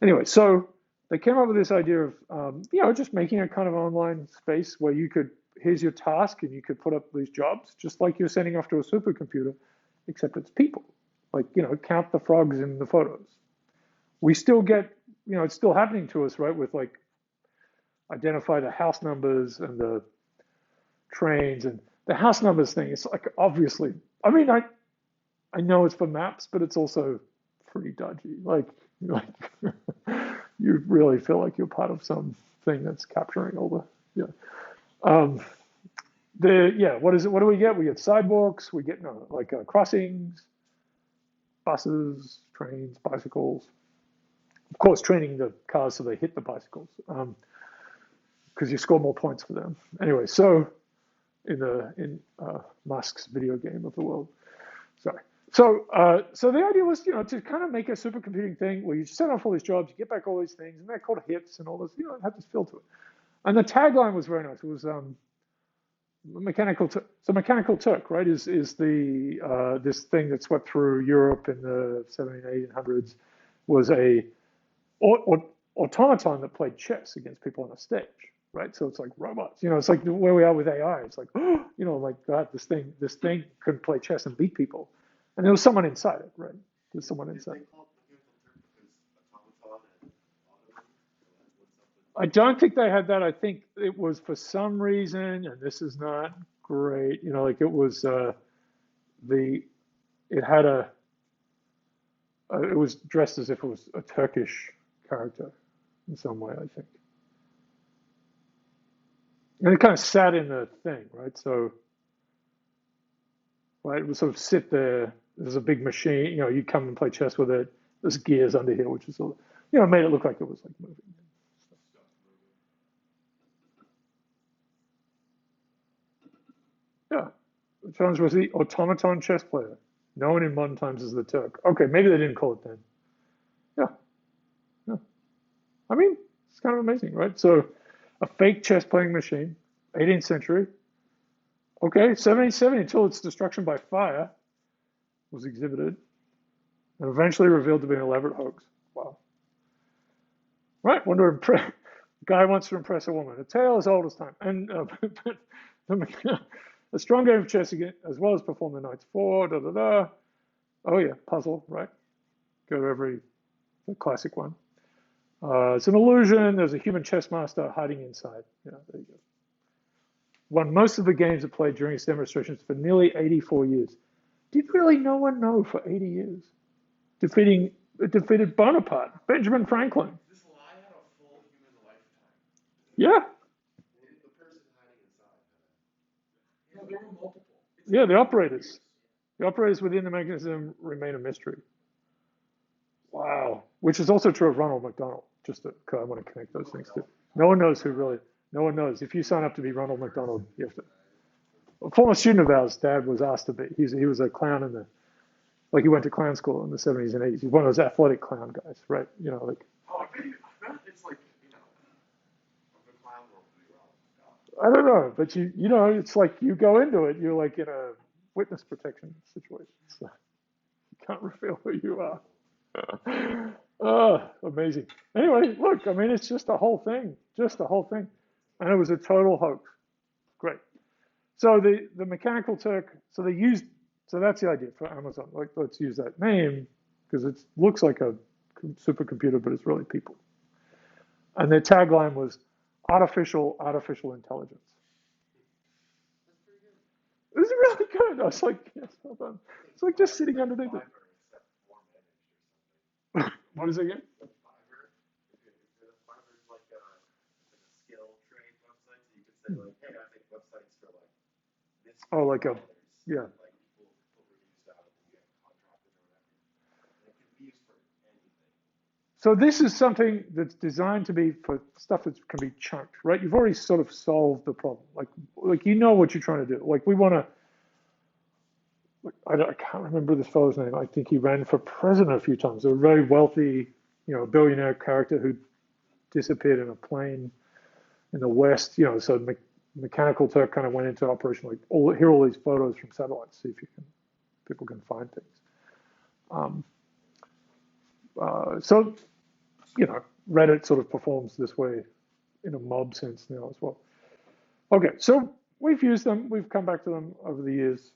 Anyway, so they came up with this idea of, you know, just making a kind of online space where you could, here's your task, and you could put up these jobs, just like you're sending off to a supercomputer, except it's people. Like, you know, count the frogs in the photos. We still get, you know, it's still happening to us, right? With like, identify the house numbers and the trains, and the house numbers thing. It's like, obviously, I mean, I know it's for maps, but it's also pretty dodgy. Like you really feel like you're part of some thing that's capturing all the, yeah. What is it? What do we get? We get sidewalks. We get crossings, buses, trains, bicycles. Of course, training the cars so they hit the bicycles, because you score more points for them. Anyway, so in Musk's video game of the world, sorry. So the idea was, you know, to kind of make a supercomputing thing where you set off all these jobs, you get back all these things, and they're called hits and all this. You know, it had this feel to it. And the tagline was very nice. It was Mechanical Turk, right? Is the this thing that swept through Europe in the 1700s, 1800s, was a automaton that played chess against people on a stage, right? So it's like robots, you know, it's like where we are with AI. It's like, you know, like God, this thing could play chess and beat people, and there was someone inside it, right? There's someone inside. I don't think they had that. I think it was for some reason, and this is not great, you know, like it was it had it was dressed as if it was a Turkish character in some way, I think. And it kind of sat in the thing, right? So, right, it would sort of sit there. There's a big machine, you come and play chess with it. There's gears under here, which is sort of, made it look like it was like moving. Yeah. The challenge was the automaton chess player, known in modern times as the Turk. Okay, maybe they didn't call it then. Yeah. Yeah. I mean, it's kind of amazing, right? So, a fake chess playing machine, 18th century. Okay, 1770 until its destruction by fire was exhibited and eventually revealed to be an elaborate hoax. Wow. Right, guy wants to impress a woman. A tale as old as time. And a strong game of chess again, as well as perform the knight's four, da da da. Oh yeah, puzzle, right? Go to the classic one. It's an illusion. There's a human chess master hiding inside. There you go. Won most of the games it played during its demonstrations for nearly 84 years. Did really no one know for 80 years? Defeated Bonaparte, Benjamin Franklin. This lie had a full human lifetime. Yeah. The person hiding inside. Yeah, there were multiple. Yeah, the operators. The operators within the mechanism remain a mystery. Wow. Which is also true of Ronald McDonald. Just because I want to connect those things too. No one knows no one knows. If you sign up to be Ronald McDonald, you have to. A former student of ours, Dad was asked to be. He was a clown he went to clown school in the 70s and 80s. He's one of those athletic clown guys, right? Oh, I bet it's like, the clown world pretty well. I don't know, but it's like you go into it, you're like in a witness protection situation. So you can't reveal who you are. Oh, amazing. Anyway, look, I mean, it's just a whole thing. And it was a total hoax. Great. So the mechanical Turk, so that's the idea for Amazon. Like, let's use that name because it looks like a supercomputer, but it's really people. And their tagline was artificial intelligence. It was really good. I was like, yes, well done. It's like just sitting underneath it. What is it again? Fiverr is like a skill trade website, so you could say like, hey, I make websites for like this. Oh, like a yeah. Like people reviews out and you get contracted or whatever. And it can be used for anything. So this is something that's designed to be for stuff that can be chunked, right? You've already sort of solved the problem. Like what you're trying to do. Like we want to. I can't remember this fellow's name. I think he ran for president a few times. A very wealthy, billionaire character who disappeared in a plane in the West. So Mechanical Turk kind of went into operation. Like, here are all these photos from satellites. See if people can find things. So Reddit sort of performs this way in a mob sense now as well. Okay, so we've used them. We've come back to them over the years.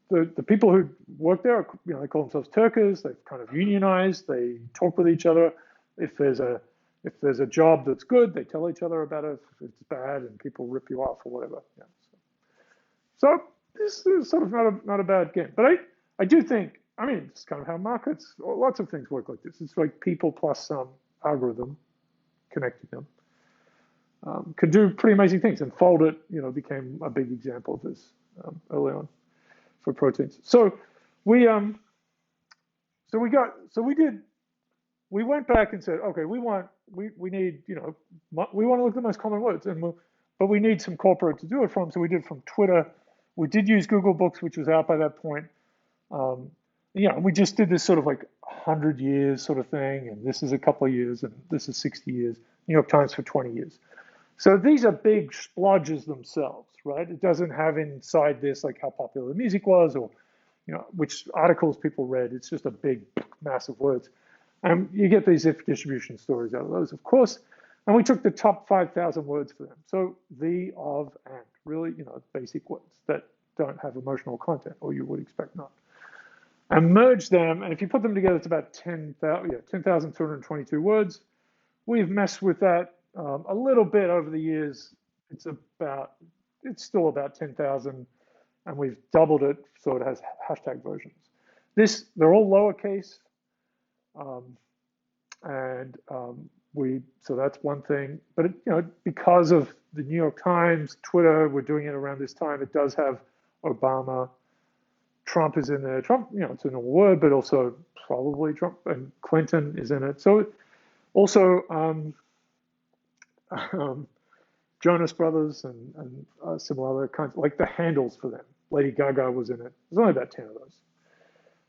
The people who work there, they call themselves Turkers. They've kind of unionized. They talk with each other. If there's a job that's good, they tell each other about it. If it's bad and people rip you off or whatever. Yeah. So this is sort of not a bad game. But I do think, it's kind of how markets, lots of things work like this. It's like people plus some algorithm connecting them. Could do pretty amazing things. And Foldit, became a big example of this early on for proteins. So we went back and said, okay, we need, we want to look at the most common words, but we need some corpora to do it from. So we did it from Twitter. We did use Google Books, which was out by that point. We just did this sort of like 100 years sort of thing, and this is a couple of years, and this is 60 years. New York Times for 20 years. So these are big splodges themselves, right? It doesn't have inside this like how popular the music was or, which articles people read. It's just a big mass of words. And you get these if distribution stories out of those, of course. And we took the top 5,000 words for them. So the, of, and, really, basic words that don't have emotional content, or you would expect not. And merged them, and if you put them together, it's about 10,222 words. We've messed with that a little bit over the years. It's still about 10,000, and we've doubled it so it has hashtag versions. They're all lowercase, and so that's one thing. But because of the New York Times, Twitter, we're doing it around this time. It does have Obama, Trump is in there. Trump, it's in a word, but also probably Trump, and Clinton is in it. So also Jonas Brothers and similar other kinds, like the handles for them. Lady Gaga was in it. There's only about 10 of those.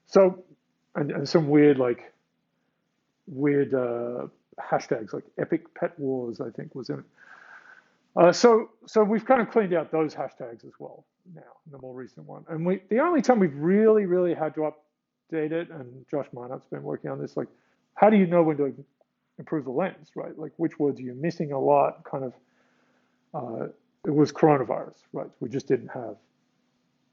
So, and some weird hashtags like Epic Pet Wars, I think, was in it. So we've kind of cleaned out those hashtags as well now in the more recent one. And the only time we've really had to update it, and Josh Minot's been working on this, like, how do you know when to improve the lens, right? Like, which words are you missing a lot? Kind of, it was coronavirus, right? We just didn't have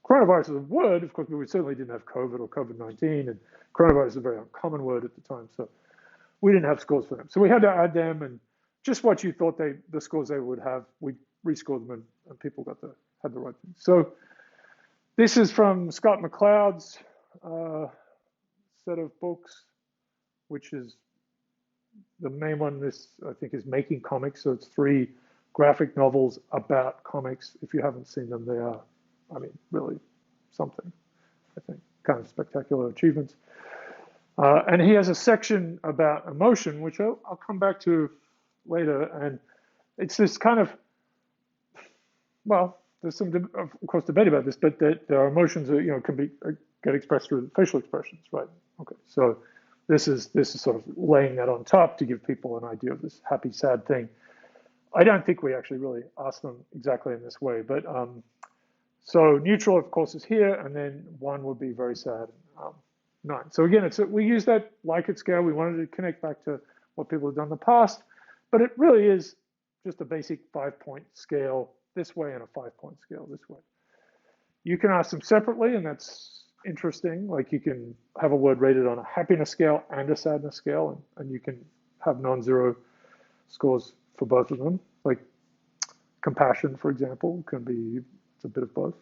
coronavirus as a word. Of course, we certainly didn't have COVID or COVID-19, and coronavirus is a very uncommon word at the time. So we didn't have scores for them. So we had to add them, and just what you thought the scores they would have, we rescored them, and people had the right thing. So this is from Scott McCloud's set of books, which is the main one. This, I think, is Making Comics. So it's 3 graphic novels about comics. If you haven't seen them, they are, really something, I think, kind of spectacular achievements. And he has a section about emotion, which I'll come back to later. And it's this kind of, well, there's some, of course, debate about this, but there are emotions that, can get expressed through facial expressions, right? Okay, so this is sort of laying that on top to give people an idea of this happy, sad thing. I don't think we actually really ask them exactly in this way, but so neutral, of course, is here, and then 1 would be very sad. 9. So again, we use that Likert scale. We wanted to connect back to what people have done in the past, but it really is just a basic 5-point scale this way and a 5-point scale this way. You can ask them separately, and that's interesting. Like, you can have a word rated on a happiness scale and a sadness scale, and you can have non-zero scores for both of them. Like compassion, for example, it's a bit of both.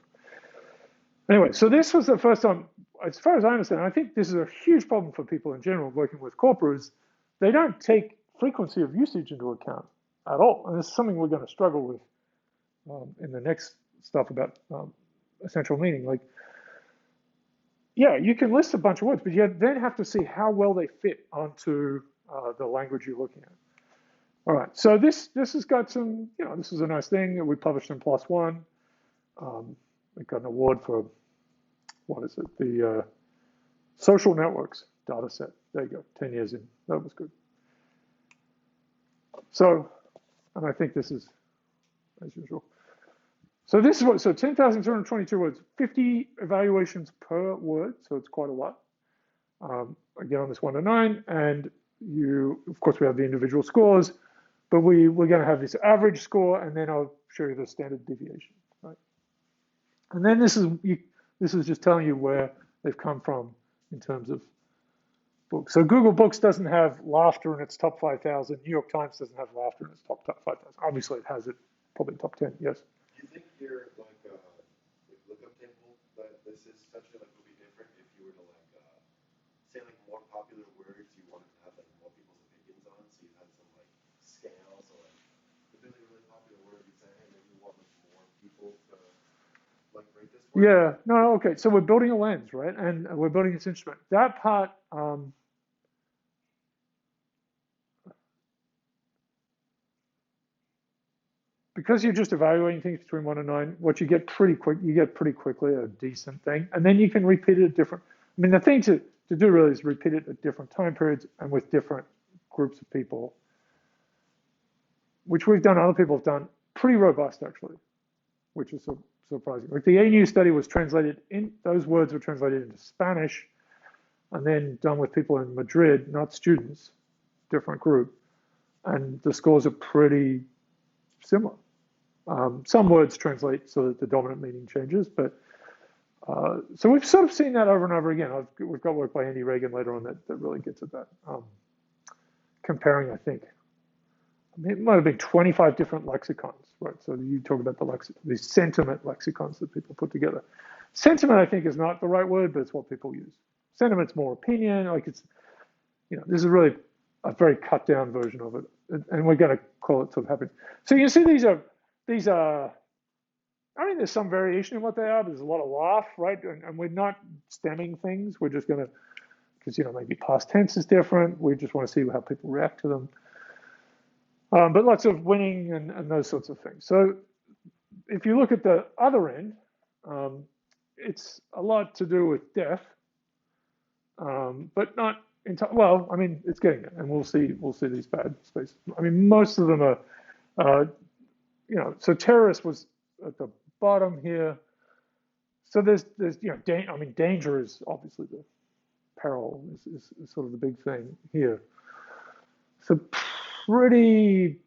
Anyway, so this was the first time, as far as I understand, I think this is a huge problem for people in general working with corpora, is they don't take frequency of usage into account at all. And this is something we're going to struggle with in the next stuff about essential meaning. Like, yeah, you can list a bunch of words, but you then have to see how well they fit onto the language you're looking at. All right, so this has got some, this is a nice thing that we published in PLOS ONE. We got an award for, what is it? The social networks data set. There you go, 10 years in. That was good. So, and I think this is, as usual. So this is so 10,222 words, 50 evaluations per word, so it's quite a lot. Again, on this 1 to 9, and of course, we have the individual scores, but we're going to have this average score, and then I'll show you the standard deviation, right? And then this is just telling you where they've come from in terms of books. So Google Books doesn't have laughter in its top 5,000. New York Times doesn't have laughter in its top 5,000. Obviously, it has it probably top 10. Yes. Do you think your lookup table that this is essentially would be different if you were to say more popular words you wanted to have more people's opinions on, so you had some scales or the really popular word you say, and then you want more people to rate this word? Yeah. No. Okay. So we're building a lens, right? And we're building this instrument. That part. Because you're just evaluating things between 1 and 9, what you get pretty quickly a decent thing, and then you can repeat it at different. The thing to do really is repeat it at different time periods and with different groups of people, which we've done. Other people have done pretty robust actually, which is surprising. Like the ANU study was translated those words were translated into Spanish, and then done with people in Madrid, not students, different group, and the scores are pretty similar. Some words translate so that the dominant meaning changes, but so we've sort of seen that over and over again. We've got work by Andy Reagan later on that really gets at that. Comparing, I think, it might have been 25 different lexicons, right? So you talk about the sentiment lexicons that people put together. Sentiment, I think, is not the right word, but it's what people use. Sentiment's more opinion, this is really a very cut down version of it, and we're going to call it sort of happiness. So you see these are. I mean, there's some variation in what they are. But there's a lot of laugh, right? And we're not stemming things. We're just going to, because maybe past tense is different. We just want to see how people react to them. But lots of winning and those sorts of things. So if you look at the other end, it's a lot to do with death, but not entirely. Well, I mean, it's getting there, and we'll see these bad spaces. I mean, most of them are, so terrorist was at the bottom here. So there's I mean, danger is obviously the peril is sort of the big thing here. So pretty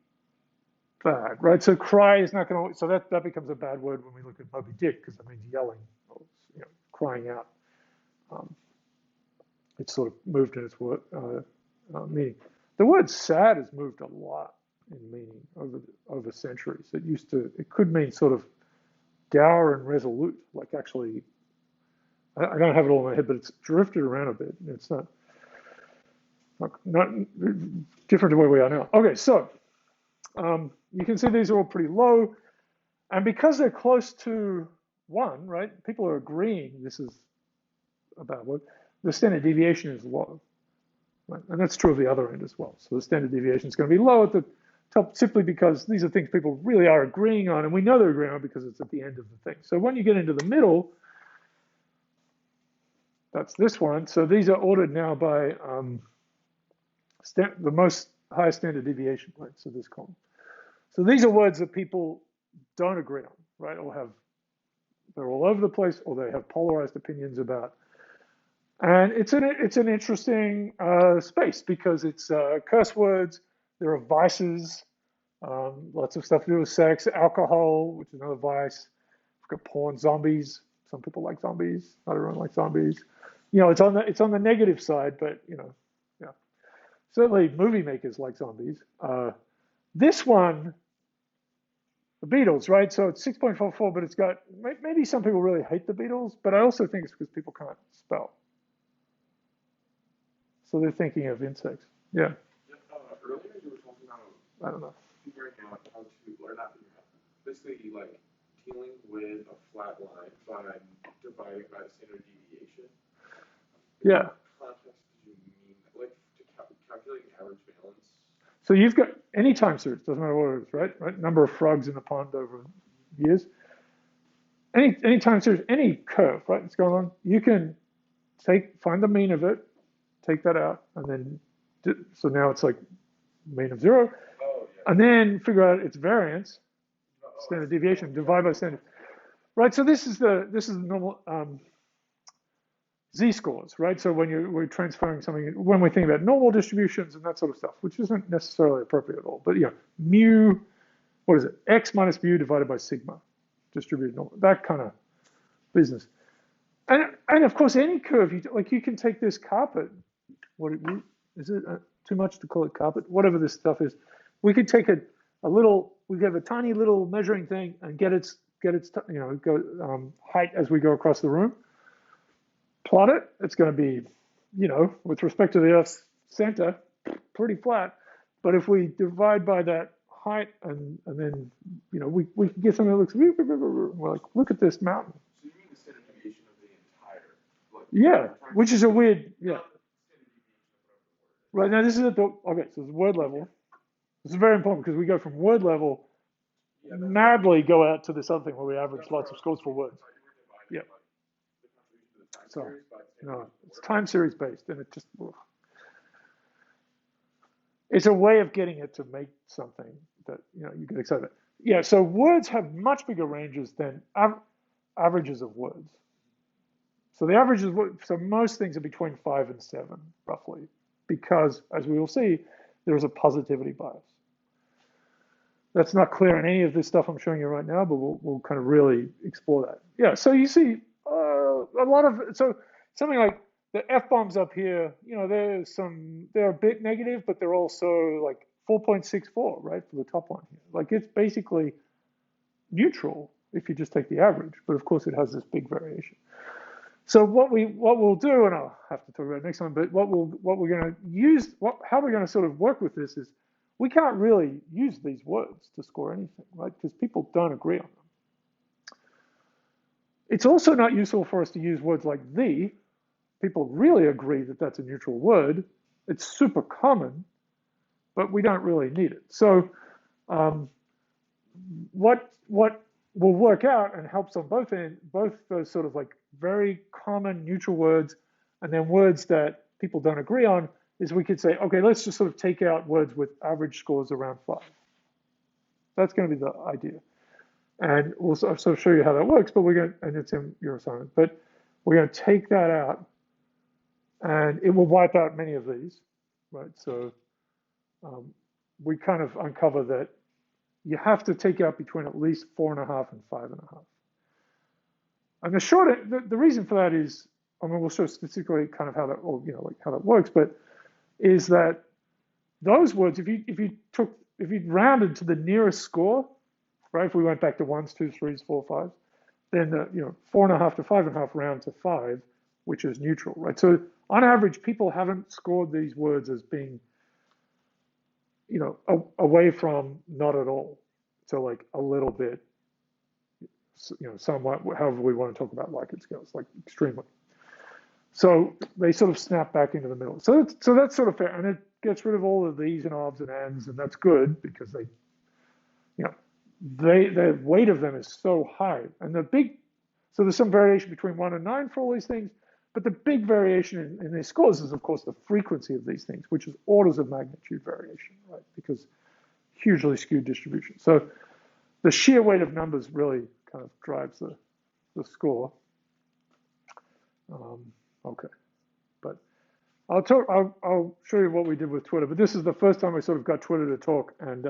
bad, right? So cry is not going to, so that becomes a bad word when we look at Moby Dick, because that means yelling, or, crying out. It's sort of moved in its word, meaning. The word sad has moved a lot in meaning over centuries. It could mean sort of dour and resolute, like actually, I don't have it all in my head, but it's drifted around a bit. It's not different to where we are now. Okay, so you can see these are all pretty low, and because they're close to 1, right? People are agreeing this is a bad word. The standard deviation is low, right? And that's true of the other end as well. So the standard deviation is going to be low at the top, simply because these are things people really are agreeing on, and we know they're agreeing on because it's at the end of the thing. So when you get into the middle, that's this one. So these are ordered now by the most highest standard deviation, right? So this column. So these are words that people don't agree on, right? Or they're all over the place, or they have polarized opinions about. And it's an interesting space, because it's curse words. There are vices, lots of stuff to do with sex, alcohol, which is another vice. We've got porn, zombies. Some people like zombies. Not everyone likes zombies. It's on the negative side, but yeah. Certainly movie makers like zombies. This one, the Beatles, right? So it's 6.44, but it's got, maybe some people really hate the Beatles, but I also think it's because people can't spell. So they're thinking of insects. Yeah. Earlier you were talking about, I don't know. Figuring out how to, or not figuring out, basically like dealing with a flat line by dividing by the standard deviation. Yeah. What context do you mean, like to calculating average valence? So you've got any time series, doesn't matter what it is, right? Number of frogs in the pond over years. Any time series, any curve, right? That's going on. You can find the mean of it, take that out, and then so now it's like mean of 0, and then figure out its variance, standard deviation, divide by standard. Right. So this is the normal z-scores, right? So when we're transferring something, when we think about normal distributions and that sort of stuff, which isn't necessarily appropriate at all, but mu, what is it? X minus mu divided by sigma, distributed normal, that kind of business. And of course, any curve, you can take this carpet. What is it? Too much to call it carpet? Whatever this stuff is, we could take we have a tiny little measuring thing and get its height as we go across the room. Plot it. It's going to be, with respect to the Earth's center, pretty flat. But if we divide by that height and then we can get something that looks, we're like, look at this mountain. So you mean the standard deviation of the entire? Yeah, which is a weird, yeah. Right, now this is so it's word level. This is very important because we go from word level, madly go out to this other thing where we average lots of scores for words. Yeah. So, no, it's time series based, and it just, it's a way of getting it to make something that, you get excited about. Yeah, so words have much bigger ranges than averages of words. So the averages, so most things are between 5 and 7, roughly, because, as we will see, there is a positivity bias. That's not clear in any of this stuff I'm showing you right now, but we'll kind of really explore that. Yeah, so you see a lot of, so something like the F-bombs up here, they're a bit negative, but they're also like 4.64, right, for the top one here. Like it's basically neutral if you just take the average, but of course it has this big variation. So what we'll do, and I'll have to talk about it next time, but what we're going to use, how we're going to sort of work with this is, we can't really use these words to score anything, right? Because people don't agree on them. It's also not useful for us to use words like the. People really agree that that's a neutral word. It's super common, but we don't really need it. So what will work out and helps on both those sort of like very common neutral words and then words that people don't agree on is we could say, okay, let's just sort of take out words with average scores around 5. That's going to be the idea. And we'll sort of show you how that works, but we're going to, and it's in your assignment, but we're going to take that out and it will wipe out many of these, right? So we kind of uncover that you have to take out between at least 4.5 and 5.5. And the reason for that is, I mean, we'll show statistically kind of how that, or, like how that works, but is that those words, if you rounded to the nearest score, right? If we went back to 1s, 2s, 3s, 4, 5s, then 4.5 to 5.5 round to 5, which is neutral, right? So on average, people haven't scored these words as being, away from not at all. So like a little bit, somewhat, however we want to talk about Likert scales, like extremely. So they sort of snap back into the middle. So that's sort of fair, and it gets rid of all of these and odds and ends, and that's good because the weight of them is so high, and so there's some variation between 1 and 9 for all these things, but the big variation in these scores is, of course, the frequency of these things, which is orders of magnitude variation, right? Because hugely skewed distribution. So the sheer weight of numbers really kind of drives the score. Okay, but I'll show you what we did with Twitter. But this is the first time I sort of got Twitter to talk, and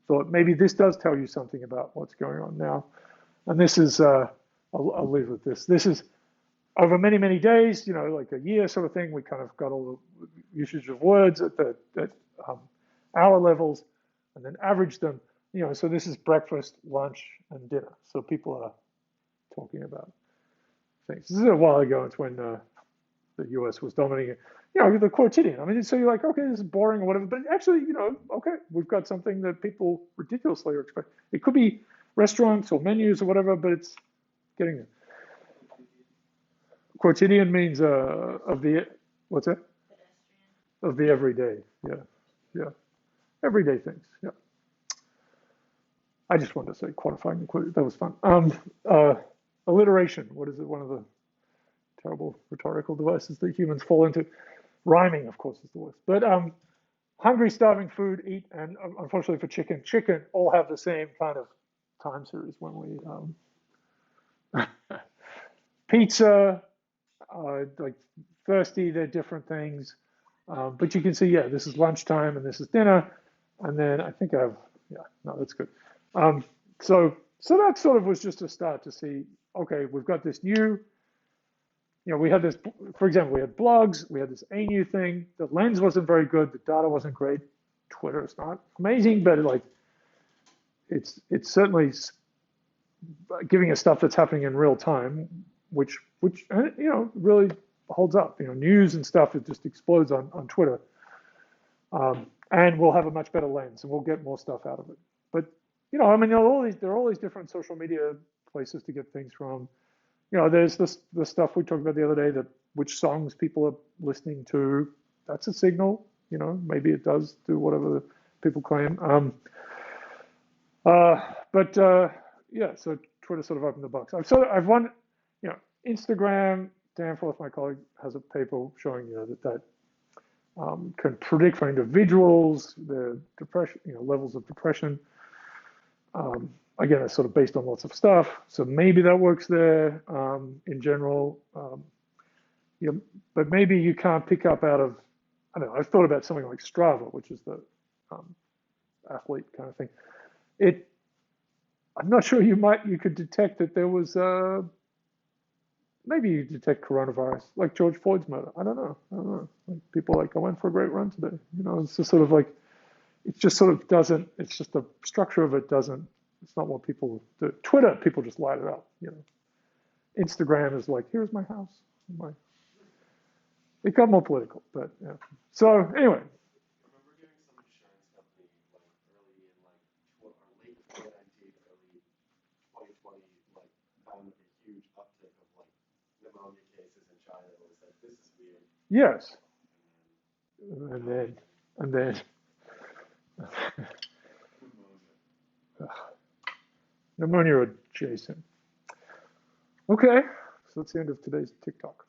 thought maybe this does tell you something about what's going on now. And this is I'll leave with this. This is over many, many days, like a year sort of thing. We kind of got all the usage of words at hour levels, and then averaged them. So this is breakfast, lunch, and dinner. So people are talking about things. This is a while ago. It's when the U.S. was dominating, the quotidian. I mean, so you're like, okay, this is boring or whatever. But actually, okay, we've got something that people ridiculously are expecting. It could be restaurants or menus or whatever, but it's getting there. Quotidian means of the, what's that? Of the everyday. Yeah. Everyday things. Yeah. I just wanted to say quantifying the quote. That was fun. Alliteration. What is it? One of the terrible rhetorical devices that humans fall into. Rhyming, of course, is the worst. But hungry, starving, food, eat, and unfortunately for chicken all have the same kind of time series when we pizza, like thirsty, they're different things. But you can see, this is lunchtime and this is dinner. And then I think I have, no, that's good. So that sort of was just a start to see, okay, we've got this new, we had this, for example, we had blogs, we had this A new thing. The lens wasn't very good. The data wasn't great. Twitter is not amazing, but it's certainly giving us stuff that's happening in real time, which really holds up. News and stuff, it just explodes on Twitter. And we'll have a much better lens and we'll get more stuff out of it. But, there are all these different social media places to get things from. There's the stuff we talked about the other day, that which songs people are listening to. That's a signal. Maybe it does do whatever people claim. So Twitter sort of opened the box. I've won, Instagram. Dan Forth, my colleague, has a paper showing that can predict for individuals the depression, levels of depression. Again, it's sort of based on lots of stuff, so maybe that works there in general. But maybe you can't pick up out of, I don't know. I've thought about something like Strava, which is the athlete kind of thing. I'm not sure you could detect that there was maybe you detect coronavirus, like George Floyd's murder. I don't know. Like people I went for a great run today. It's just sort of like, it just sort of doesn't, it's just the structure of it doesn't, it's not what people do. Twitter, people just light it up, Instagram is like, here's my house. It got more political, but yeah. So anyway, I remember hearing some insurance company like early in like or late 2019, early 2020, like having like a huge uptick of like pneumonia cases in China. It was like, this is weird. yes, And and then pneumonia. pneumonia adjacent. Okay, so that's the end of today's TikTok.